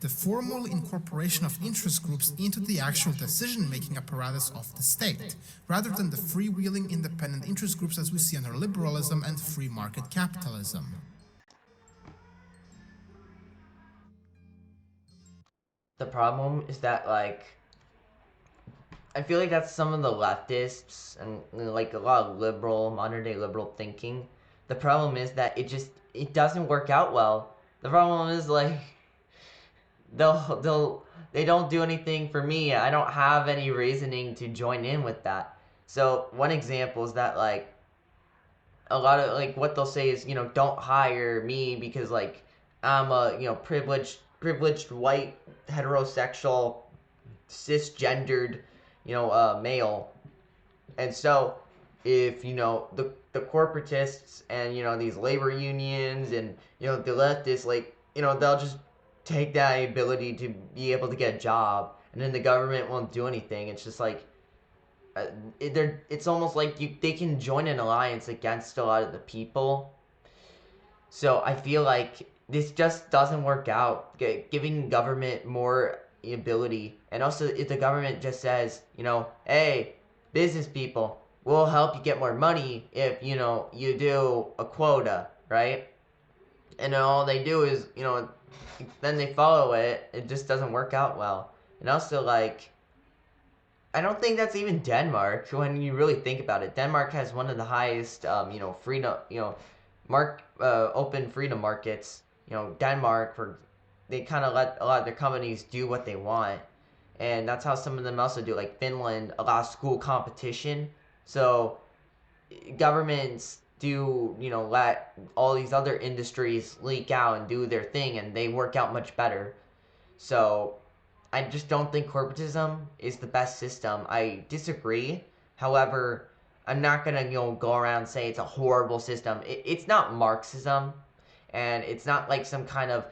the formal incorporation of interest groups into the actual decision-making apparatus of the state, rather than the freewheeling independent interest groups as we see under liberalism and free market capitalism. The problem is that, like, I feel like that's some of the leftists and, like, a lot of liberal, modern-day liberal thinking. The problem is that it doesn't work out well. The problem is, like, they don't do anything for me. I don't have any reasoning to join in with that. So one example is that, like, a lot of, like, what they'll say is, don't hire me because, like, I'm a, privileged white heterosexual cisgendered male. And so if the corporatists and these labor unions and the leftists, like, they'll just take that ability to be able to get a job, and then the government won't do anything. It's just like it's almost like they can join an alliance against a lot of the people. So I feel like this just doesn't work out, giving government more ability. And also, if the government just says, hey, business people, we'll help you get more money if, you do a quota, right? And then all they do is, then they follow it. It just doesn't work out well. And also, like, I don't think that's even Denmark when you really think about it. Denmark has one of the highest, freedom, open freedom markets. Denmark, they kind of let a lot of their companies do what they want. And that's how some of them also do. Like Finland, a lot of school competition. So governments do, let all these other industries leak out and do their thing, and they work out much better. So I just don't think corporatism is the best system. I disagree. However, I'm not going to, go around and say it's a horrible system. It's not Marxism, and it's not like some kind of,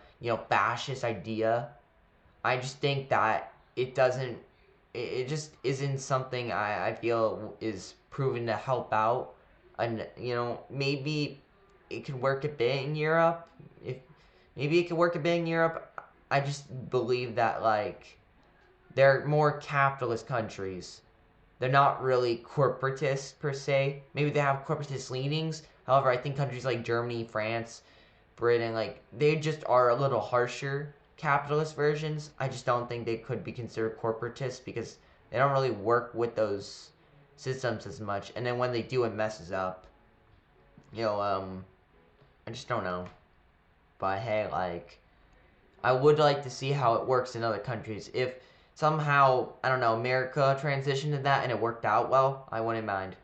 fascist idea. I just think that it just isn't something I feel is proven to help out. And, maybe it could work a bit in Europe. Maybe it could work a bit in Europe. I just believe that, like, they're more capitalist countries. They're not really corporatist per se. Maybe they have corporatist leanings. However, I think countries like Germany, France, Britain, like, they just are a little harsher capitalist versions. I just don't think they could be considered corporatists because they don't really work with those systems as much. And then when they do, it messes up. I just don't know. But hey, like, I would like to see how it works in other countries. If somehow, I don't know, America transitioned to that and it worked out well, I wouldn't mind.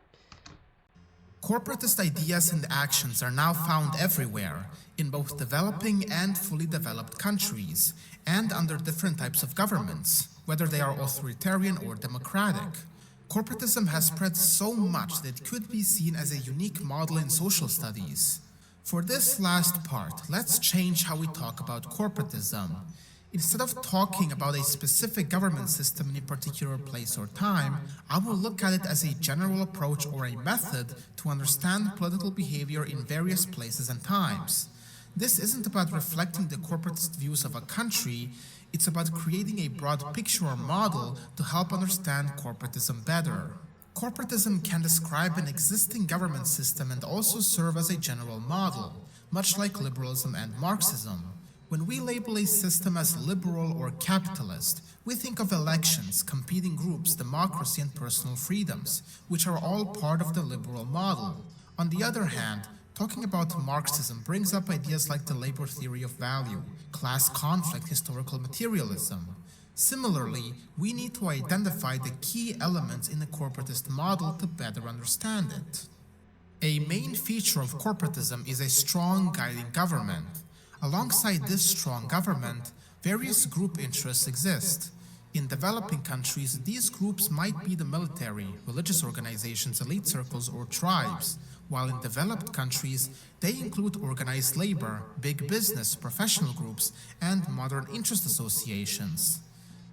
Corporatist ideas and actions are now found everywhere, in both developing and fully developed countries, and under different types of governments, whether they are authoritarian or democratic. Corporatism has spread so much that it could be seen as a unique model in social studies. For this last part, let's change how we talk about corporatism. Instead of talking about a specific government system in a particular place or time, I will look at it as a general approach or a method to understand political behavior in various places and times. This isn't about reflecting the corporatist views of a country, it's about creating a broad picture or model to help understand corporatism better. Corporatism can describe an existing government system and also serve as a general model, much like liberalism and Marxism. When we label a system as liberal or capitalist, we think of elections, competing groups, democracy, and personal freedoms, which are all part of the liberal model. On the other hand, talking about Marxism brings up ideas like the labor theory of value, class conflict, historical materialism. Similarly, we need to identify the key elements in a corporatist model to better understand it. A main feature of corporatism is a strong guiding government. Alongside this strong government, various group interests exist. In developing countries, these groups might be the military, religious organizations, elite circles, or tribes, while in developed countries, they include organized labor, big business, professional groups, and modern interest associations.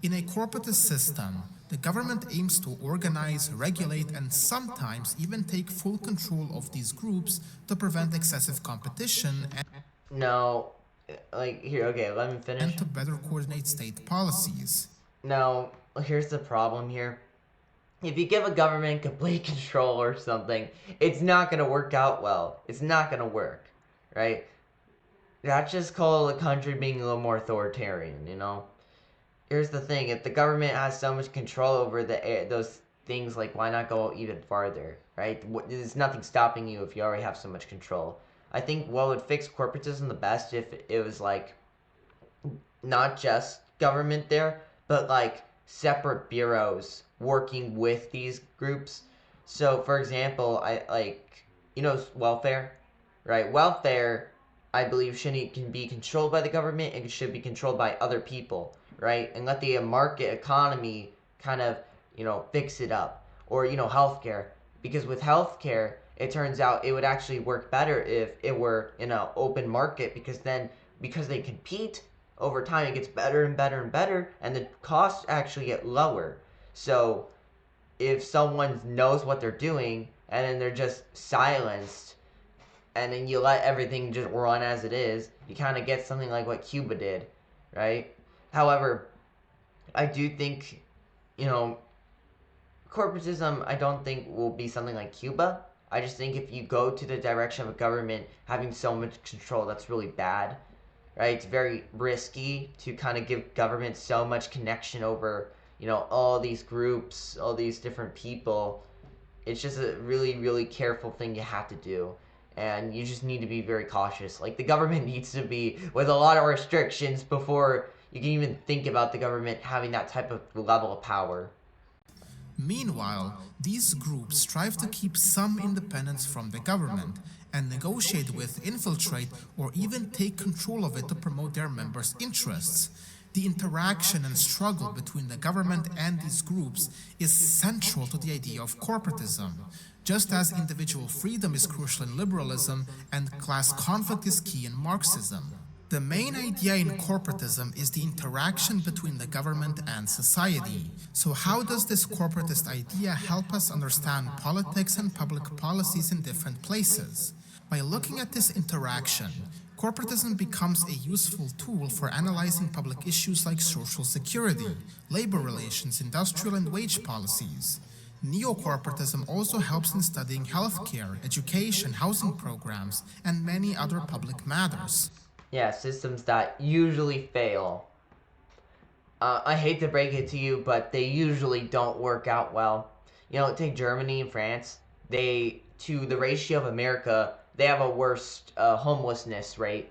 In a corporatist system, the government aims to organize, regulate, and sometimes even take full control of these groups to prevent excessive competition No, like, here, okay, let me finish. and to better coordinate state policies. Now, here's the problem here. If you give a government complete control or something, it's not going to work out well. It's not going to work, right? That's just called a country being a little more authoritarian, you know? Here's the thing. If the government has so much control over those things, like, why not go even farther, right? There's nothing stopping you if you already have so much control. I think what would fix corporatism the best if it was, like, not just government there, but like separate bureaus working with these groups. So, for example, welfare, right? Welfare, I believe, can be controlled by the government and should be controlled by other people, right? And let the market economy kind of, fix it up. Or, healthcare. Because with healthcare, it turns out it would actually work better if it were in an open market, because they compete over time, it gets better and better and better, and the costs actually get lower. So if someone knows what they're doing and then they're just silenced, and then you let everything just run as it is, you kind of get something like what Cuba did, right? However, I do think, corporatism, I don't think will be something like Cuba. I just think if you go to the direction of a government having so much control, that's really bad, right? It's very risky to kind of give government so much connection over, all these groups, all these different people. It's just a really, really careful thing you have to do. And you just need to be very cautious. Like, the government needs to be with a lot of restrictions before you can even think about the government having that type of level of power. Meanwhile, these groups strive to keep some independence from the government and negotiate with, infiltrate, or even take control of it to promote their members' interests. The interaction and struggle between the government and these groups is central to the idea of corporatism, just as individual freedom is crucial in liberalism and class conflict is key in Marxism. The main idea in corporatism is the interaction between the government and society. So how does this corporatist idea help us understand politics and public policies in different places? By looking at this interaction, corporatism becomes a useful tool for analyzing public issues like social security, labor relations, industrial and wage policies. Neo-corporatism also helps in studying healthcare, education, housing programs, and many other public matters. Yeah, systems that usually fail. I hate to break it to you, but they usually don't work out well. Take Germany and France. To the ratio of America, they have a worse homelessness rate.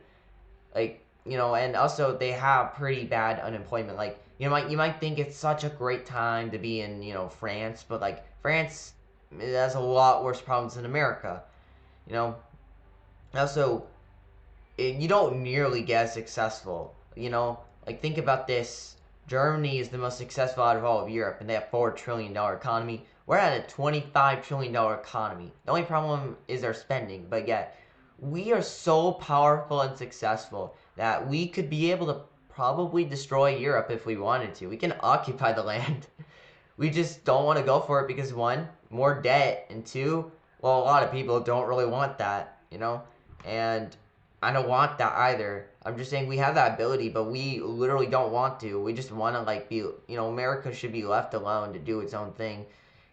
And also they have pretty bad unemployment. Like, you might think it's such a great time to be in, France, but like France has a lot worse problems than America. Also, you don't nearly get as successful. Like, think about this. Germany is the most successful out of all of Europe, and they have $4 trillion economy. We're at a $25 trillion economy. The only problem is our spending, but yet we are so powerful and successful that we could be able to probably destroy Europe if we wanted to. We can occupy the land. We just don't want to go for it because, one, more debt, and two, well, a lot of people don't really want that, and I don't want that either. I'm just saying we have that ability, but we literally don't want to. We just want to, be, America should be left alone to do its own thing.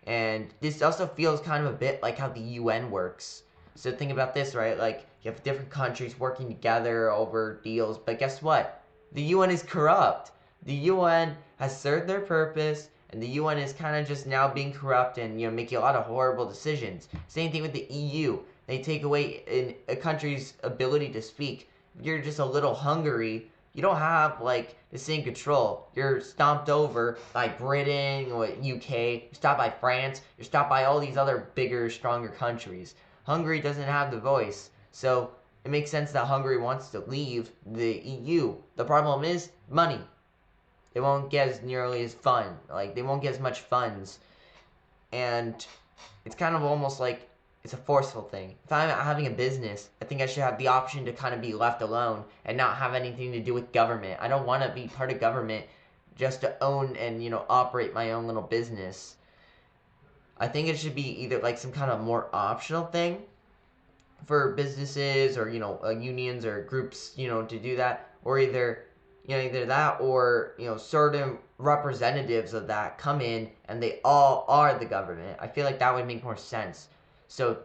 And this also feels kind of a bit like how the UN works. So think about this, right? Like, you have different countries working together over deals, but guess what? The UN is corrupt. The UN has served their purpose, and the UN is kind of just now being corrupt and, making a lot of horrible decisions. Same thing with the EU. They take away a country's ability to speak. If you're just a little Hungary, you don't have like the same control. You're stomped over by Britain or UK. You're stopped by France. You're stopped by all these other bigger, stronger countries. Hungary doesn't have the voice, so it makes sense that Hungary wants to leave the EU. The problem is money. They won't get as nearly as fun. Like, they won't get as much funds, and it's kind of almost like it's a forceful thing. If I'm having a business, I think I should have the option to kind of be left alone and not have anything to do with government. I don't want to be part of government just to own and, operate my own little business. I think it should be either like some kind of more optional thing for businesses or, unions or groups, to do that, or either that or, certain representatives of that come in and they all are the government. I feel like that would make more sense. So,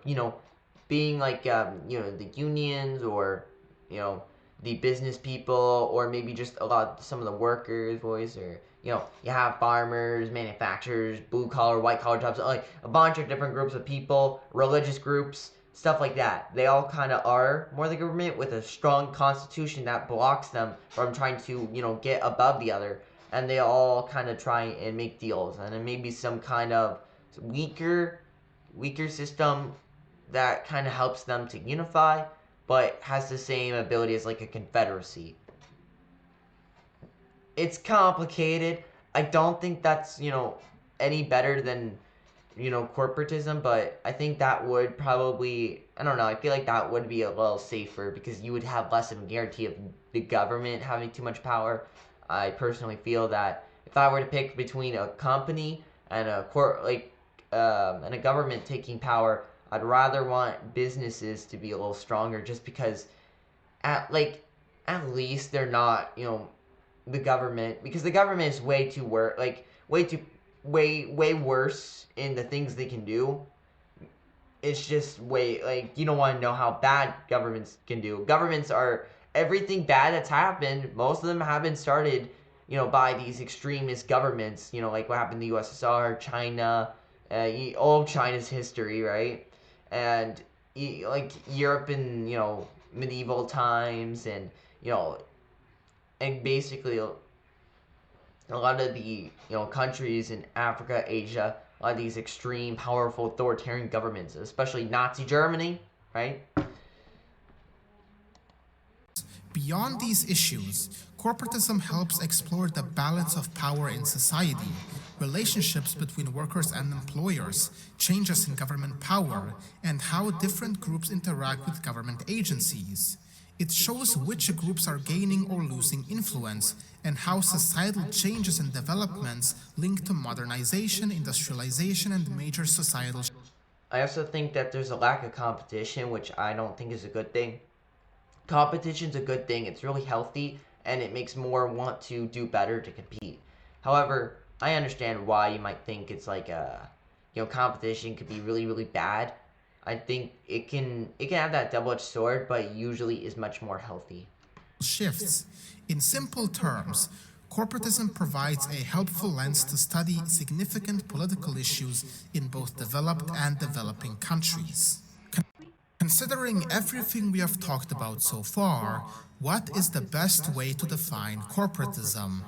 being like, the unions or, the business people, or maybe just some of the workers' voice, or, you have farmers, manufacturers, blue collar, white collar jobs, like a bunch of different groups of people, religious groups, stuff like that. They all kind of are more the government with a strong constitution that blocks them from trying to, get above the other. And they all kind of try and make deals. And then maybe some kind of weaker system that kind of helps them to unify, but has the same ability as like a confederacy. It's complicated. I don't think that's, any better than, corporatism, but I think that would probably, I don't know, I feel like that would be a little safer because you would have less of a guarantee of the government having too much power. I personally feel that if I were to pick between a company and and a government taking power, I'd rather want businesses to be a little stronger, just because at least they're not, the government, because the government is way worse in the things they can do. It's just you don't want to know how bad governments can do. Governments are, everything bad that's happened, most of them have been started, by these extremist governments, like what happened in the USSR, China, all of China's history, right? And like Europe in, medieval times, and, and basically a lot of the, countries in Africa, Asia, a lot of these extreme, powerful, authoritarian governments, especially Nazi Germany, right? Beyond these issues, corporatism helps explore the balance of power in society, relationships between workers and employers, changes in government power, and how different groups interact with government agencies. It shows which groups are gaining or losing influence, and how societal changes and developments link to modernization, industrialization, and major societal. I also think that there's a lack of competition, which I don't think is a good thing. Competition's a good thing. It's really healthy, and it makes more want to do better to compete. However, I understand why you might think it's like competition could be really, really bad. I think it can have that double-edged sword, but it usually is much more healthy. Shifts. In simple terms, corporatism provides a helpful lens to study significant political issues in both developed and developing countries. Considering everything we have talked about so far, what is the best way to define corporatism?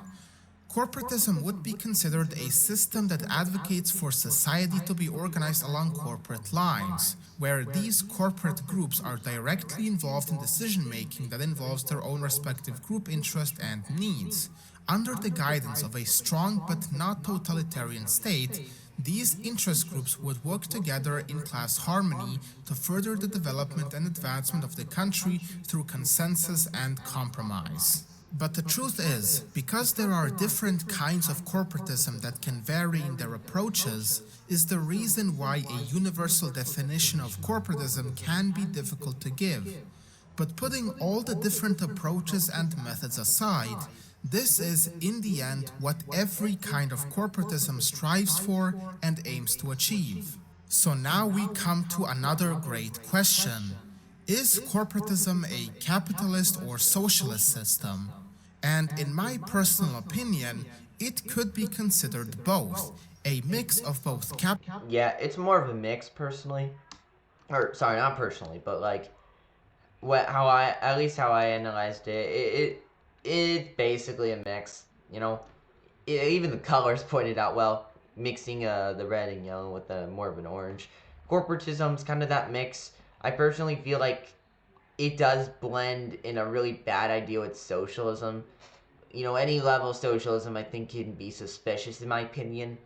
Corporatism would be considered a system that advocates for society to be organized along corporate lines, where these corporate groups are directly involved in decision-making that involves their own respective group interest and needs. Under the guidance of a strong but not totalitarian state, these interest groups would work together in class harmony to further the development and advancement of the country through consensus and compromise. But the truth is, because there are different kinds of corporatism that can vary in their approaches, is the reason why a universal definition of corporatism can be difficult to give. But putting all the different approaches and methods aside, This is, in the end, what every kind of corporatism strives for and aims to achieve. So now we come to another great question. Is corporatism a capitalist or socialist system? And in my personal opinion, it could be considered both, a mix of both Yeah, it's more of a mix personally. Or sorry, not personally, but like how I, at least how I analyzed it's basically a mix. Even the colors pointed out well, mixing the red and yellow with more of an orange. Corporatism's kind of that mix. I personally feel like it does blend in a really bad idea with socialism. Any level of socialism I think can be suspicious in my opinion.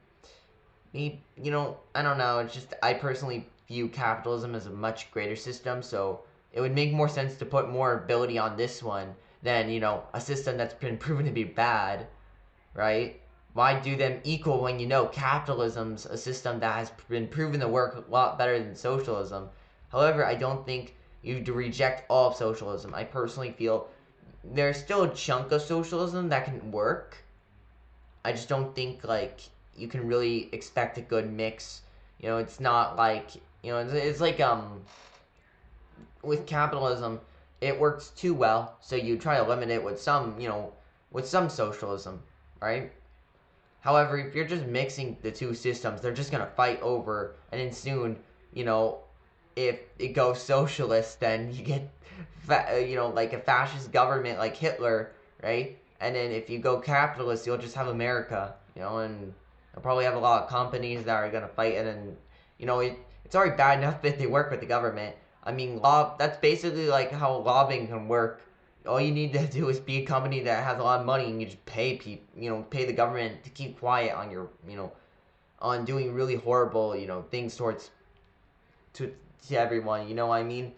I don't know. It's just I personally view capitalism as a much greater system, so it would make more sense to put more ability on this one than a system that's been proven to be bad, right? Why do them equal when capitalism's a system that has been proven to work a lot better than socialism? However, I don't think you have to reject all of socialism. I personally feel there's still a chunk of socialism that can work. I just don't think like you can really expect a good mix. It's not like it's like with capitalism, it works too well, so you try to limit it with some socialism, right? However, if you're just mixing the two systems, they're just gonna fight over, and then soon, if it goes socialist, then you get, like a fascist government like Hitler, right? And then if you go capitalist, you'll just have America, and you'll probably have a lot of companies that are gonna fight, and then, it's already bad enough that they work with the government. I mean, that's basically like how lobbying can work. All you need to do is be a company that has a lot of money, and you just pay people, pay the government to keep quiet on your, on doing really horrible, things to everyone. You know what I mean?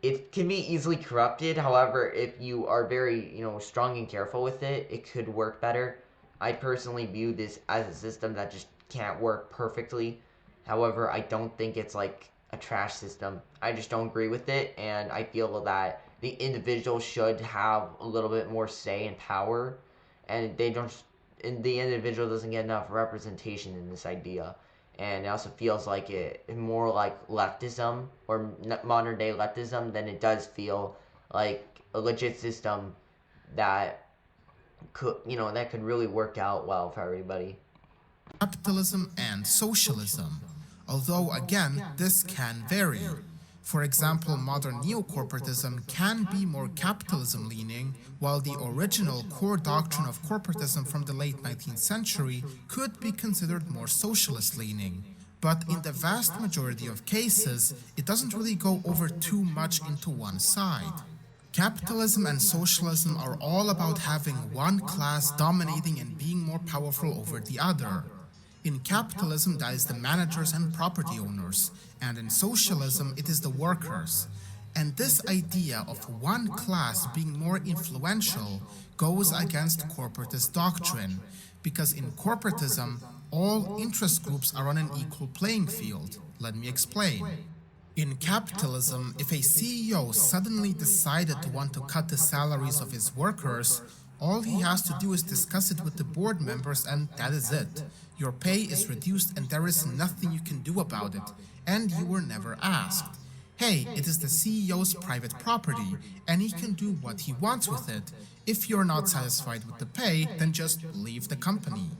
It can be easily corrupted. However, if you are very, strong and careful with it, it could work better. I personally view this as a system that just can't work perfectly. However, I don't think it's like a trash system. I just don't agree with it, and I feel that the individual should have a little bit more say and power, and the individual doesn't get enough representation in this idea. And it also feels like it more like leftism or modern day leftism than it does feel like a legit system that could really work out well for everybody. capitalism and socialism, although again, this can vary. For example, modern neo-corporatism can be more capitalism-leaning, while the original core doctrine of corporatism from the late 19th century could be considered more socialist-leaning. But in the vast majority of cases, it doesn't really go over too much into one side. Capitalism and socialism are all about having one class dominating and being more powerful over the other. In capitalism, that is the managers and property owners, and in socialism, it is the workers. And this idea of one class being more influential goes against corporatist doctrine, because in corporatism, all interest groups are on an equal playing field. Let me explain. In capitalism, if a CEO suddenly decided to want to cut the salaries of his workers, all he has to do is discuss it with the board members, and that is it. Your pay is reduced and there is nothing you can do about it, and you were never asked. Hey, it is the CEO's private property, and he can do what he wants with it. If you're not satisfied with the pay, then just leave the company.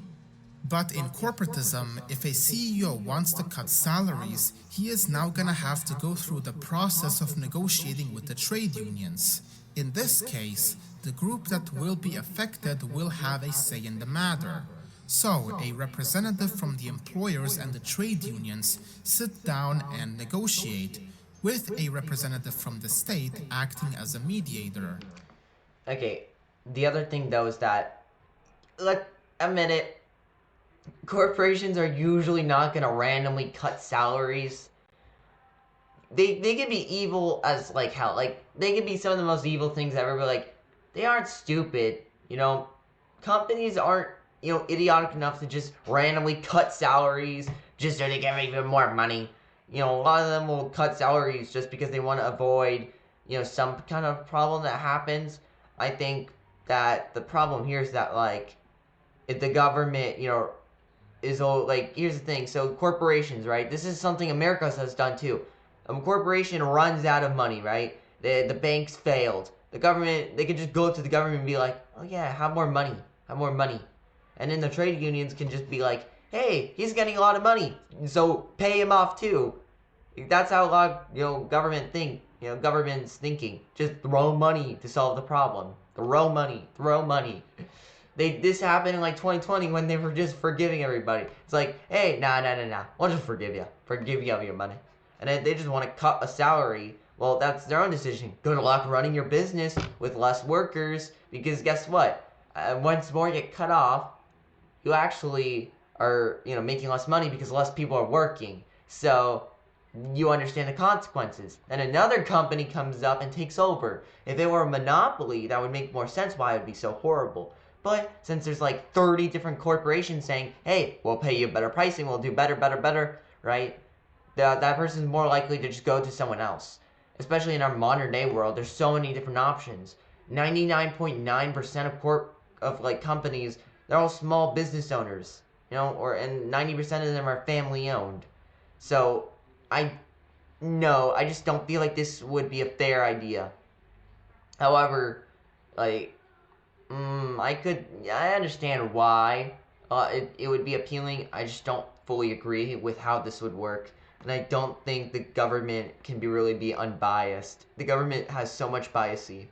But in corporatism, if a CEO wants to cut salaries, he is now gonna have to go through the process of negotiating with the trade unions. In this case, the group that will be affected will have a say in the matter. So, a representative from the employers and the trade unions sit down and negotiate, with a representative from the state acting as a mediator. Okay, the other thing though is that, let's admit it, corporations are usually not gonna randomly cut salaries. They can be evil as like hell. Like, they can be some of the most evil things ever, but like, they aren't stupid, Companies aren't, idiotic enough to just randomly cut salaries just so they get even more money. A lot of them will cut salaries just because they want to avoid, some kind of problem that happens. I think that the problem here is that, like, if the government, is all, like, here's the thing. So corporations, right? This is something America has done too. A corporation runs out of money, right? The banks failed. The government, they could just go to the government and be like, oh yeah, have more money, have more money. And then the trade unions can just be like, hey, he's getting a lot of money, so pay him off too. That's how a lot of, government's thinking. Just throw money to solve the problem. Throw money, throw money. This happened in like 2020 when they were just forgiving everybody. It's like, hey, nah, we'll just forgive you of your money. And then they just want to cut a salary. Well, that's their own decision. Good luck running your business with less workers, because guess what? Once more get cut off, you actually are, making less money because less people are working. So you understand the consequences. And another company comes up and takes over. If it were a monopoly, that would make more sense why it would be so horrible. But since there's like 30 different corporations saying, hey, we'll pay you better pricing, we'll do better, right? That person's more likely to just go to someone else. Especially in our modern day world, there's so many different options. 99.9% of companies, they're all small business owners, and 90% of them are family owned. So I just don't feel like this would be a fair idea. However, I understand why it would be appealing. I just don't fully agree with how this would work. And I don't think the government can really be unbiased. The government has so much biasy.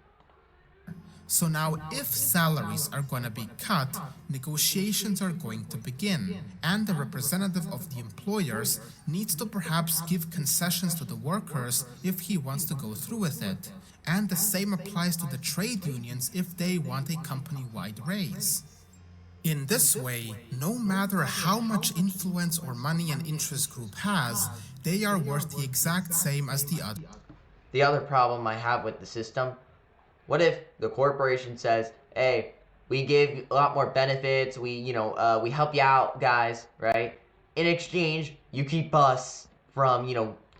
So now, if salaries are going to be cut, negotiations are going to begin, and the representative of the employers needs to perhaps give concessions to the workers if he wants to go through with it. And the same applies to the trade unions if they want a company-wide raise. In this way, no matter how much influence or money an interest group has, they are worth the exact same as the other. The other problem I have with the system, what if the corporation says, hey, we give a lot more benefits, we help you out, guys, right? In exchange, you keep us from,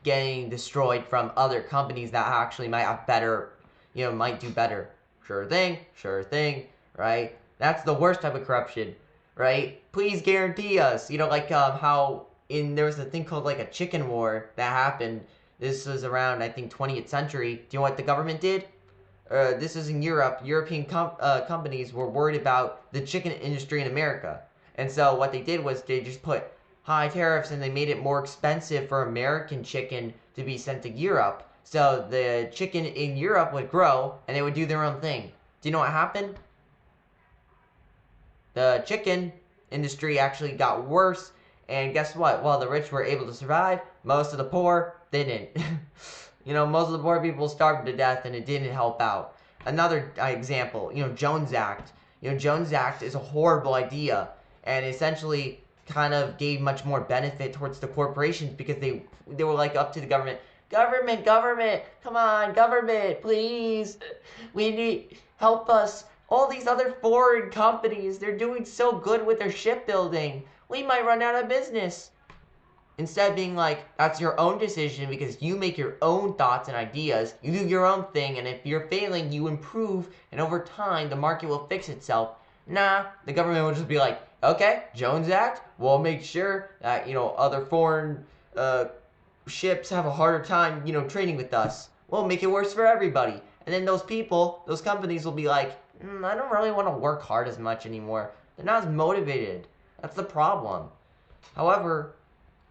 getting destroyed from other companies that actually might have better, might do better. Sure thing, right? That's the worst type of corruption, right? Please guarantee us, how there was a thing called like a chicken war that happened. This was around, I think, 20th century. Do you know what the government did? This is in Europe. European companies were worried about the chicken industry in America. And so what they did was they just put high tariffs and they made it more expensive for American chicken to be sent to Europe. So the chicken in Europe would grow and they would do their own thing. Do you know what happened? The chicken industry actually got worse. And guess what? While the rich were able to survive, most of the poor didn't. Most of the poor people starved to death and it didn't help out. Another example, Jones Act. Jones Act is a horrible idea and essentially kind of gave much more benefit towards the corporations because they were like up to the government. Government, come on, government, please. We need, help us. All these other foreign companies, they're doing so good with their shipbuilding. We might run out of business. Instead of being like, that's your own decision because you make your own thoughts and ideas, you do your own thing, and if you're failing, you improve, and over time, the market will fix itself. Nah, the government will just be like, okay, Jones Act, we'll make sure that, other foreign ships have a harder time, trading with us. We'll make it worse for everybody. And then those companies will be like, I don't really want to work hard as much anymore. They're not as motivated. That's the problem. However,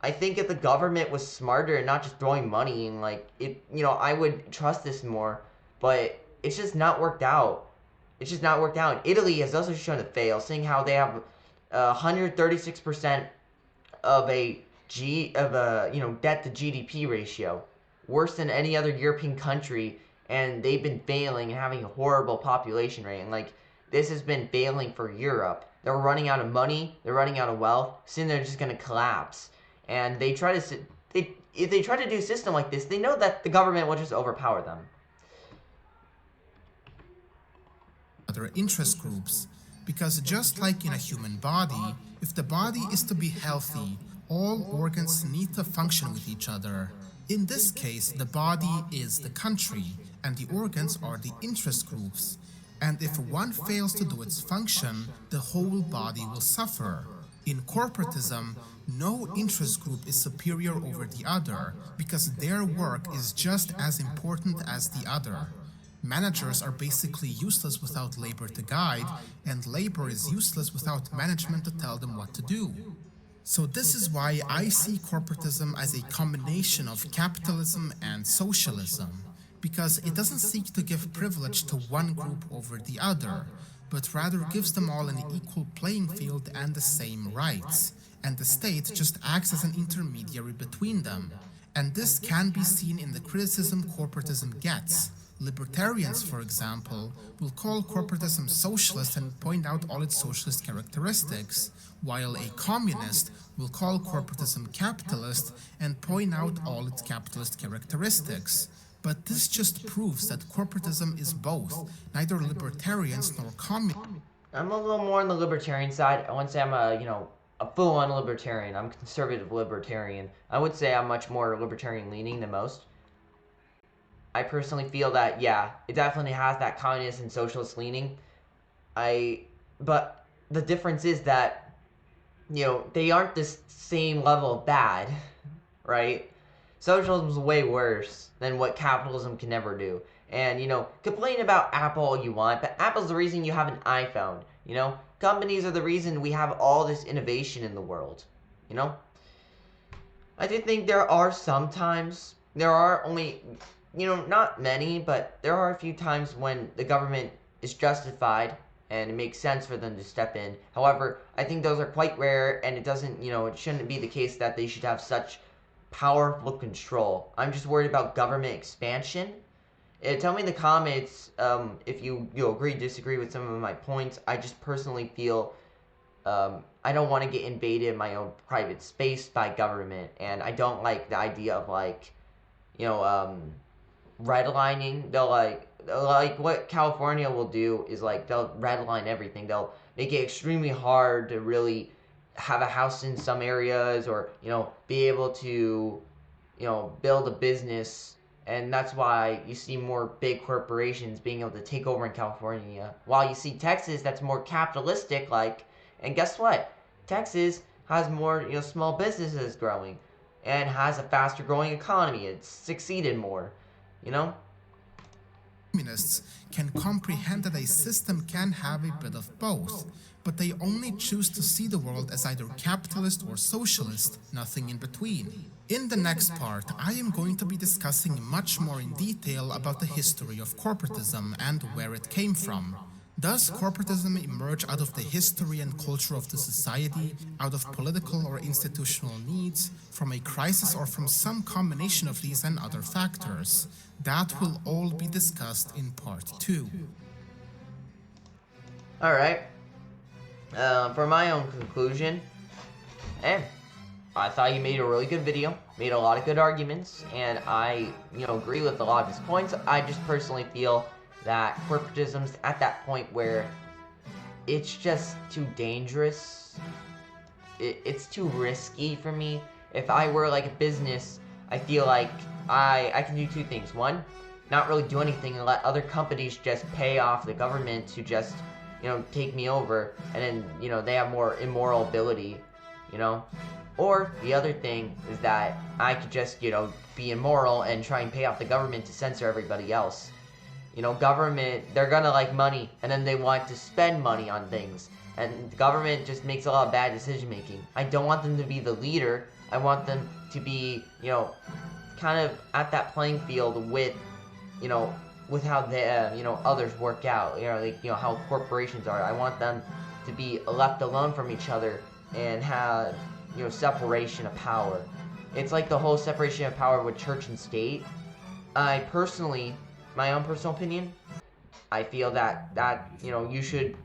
I think if the government was smarter and not just throwing money and I would trust this more. But it's just not worked out. Italy has also shown to fail, seeing how they have 136% of a debt to GDP ratio, worse than any other European country, and they've been failing and having a horrible population rate. And this has been failing for Europe. They're running out of money. They're running out of wealth. Soon they're just gonna collapse. And if they try to do a system like this, they know that the government will just overpower them. Other interest groups, because just like in a human body, if the body is to be healthy, all organs need to function with each other. In this case, the body is the country, and the organs are the interest groups. and if one fails to do its function, the whole body will suffer. In corporatism, no interest group is superior over the other because their work is just as important as the other. Managers are basically useless without labor to guide, and labor is useless without management to tell them what to do. So this is why I see corporatism as a combination of capitalism and socialism, because it doesn't seek to give privilege to one group over the other, but rather gives them all an equal playing field and the same rights, and the state just acts as an intermediary between them. And this can be seen in the criticism corporatism gets. Libertarians, for example, will call corporatism socialist and point out all its socialist characteristics, while a communist will call corporatism capitalist and point out all its capitalist characteristics. But this just proves that corporatism is both, neither libertarians nor communists. I'm a little more on the libertarian side. I wouldn't say I'm a full-on libertarian. I'm a conservative libertarian. I would say I'm much more libertarian leaning than most. I personally feel that, yeah, it definitely has that communist and socialist leaning. But the difference is that, they aren't the same level of bad, right? Socialism is way worse than what capitalism can ever do. And, complain about Apple all you want, but Apple's the reason you have an iPhone, Companies are the reason we have all this innovation in the world, I do think there are only, not many, but there are a few times when the government is justified and it makes sense for them to step in. However, I think those are quite rare, and it shouldn't be the case that they should have such powerful control. I'm just worried about government expansion. Tell me in the comments if you agree, disagree with some of my points. I just personally feel I don't want to get invaded in my own private space by government, and I don't like the idea of redlining. They'll like what California will do is they'll redline everything. They'll make it extremely hard to really have a house in some areas, or be able to build a business, and that's why you see more big corporations being able to take over in California, while you see Texas that's more capitalistic and guess what, Texas has more small businesses growing and has a faster growing economy. It's succeeded more. Communists can comprehend that a system can have a bit of both, but they only choose to see the world as either capitalist or socialist, nothing in between. In the next part, I am going to be discussing much more in detail about the history of corporatism and where it came from. Does corporatism emerge out of the history and culture of the society, out of political or institutional needs, from a crisis, or from some combination of these and other factors? That will all be discussed in part 2. Alright. For my own conclusion, I thought you made a really good video, made a lot of good arguments, and I, agree with a lot of his points. I just personally feel that corporatism's at that point where it's just too dangerous. It's too risky for me. If I were a business, I feel like I can do two things. One, not really do anything and let other companies just pay off the government to just, take me over, and then, they have more immoral ability, Or the other thing is that I could just, be immoral and try and pay off the government to censor everybody else. Government, they're gonna like money, and then they want to spend money on things. And the government just makes a lot of bad decision making. I don't want them to be the leader. I want them to be, kind of at that playing field with, with how the, others work out. How corporations are. I want them to be left alone from each other and have, separation of power. It's like the whole separation of power with church and state. I personally, my own personal opinion, I feel that you should,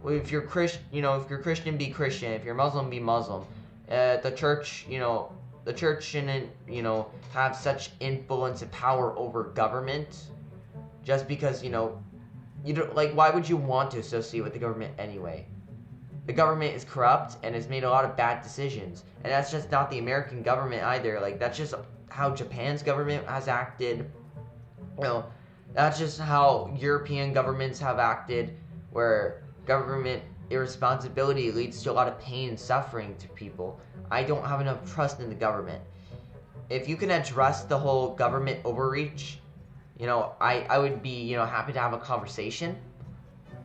if you're Christian, be Christian. If you're Muslim, be Muslim. The church, the church shouldn't, have such influence and power over government, just because, you don't, why would you want to associate with the government anyway? The government is corrupt and has made a lot of bad decisions, and that's just not the American government either. That's just how Japan's government has acted. That's just how European governments have acted, where government irresponsibility leads to a lot of pain and suffering to people. I don't have enough trust in the government. If you can address the whole government overreach, I would be, happy to have a conversation.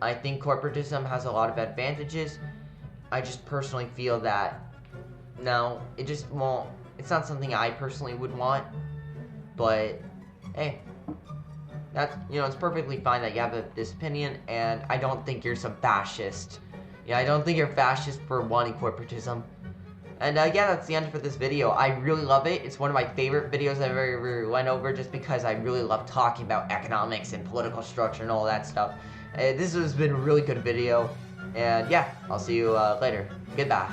I think corporatism has a lot of advantages. I just personally feel that, no, it just won't, it's not something I personally would want, but, hey, that's, it's perfectly fine that you have this opinion, and I don't think you're some fascist. I don't think you're fascist for wanting corporatism. And yeah, that's the end for this video. I really love it. It's one of my favorite videos I've ever went over, just because I really love talking about economics and political structure and all that stuff. This has been a really good video. And yeah, I'll see you later. Goodbye.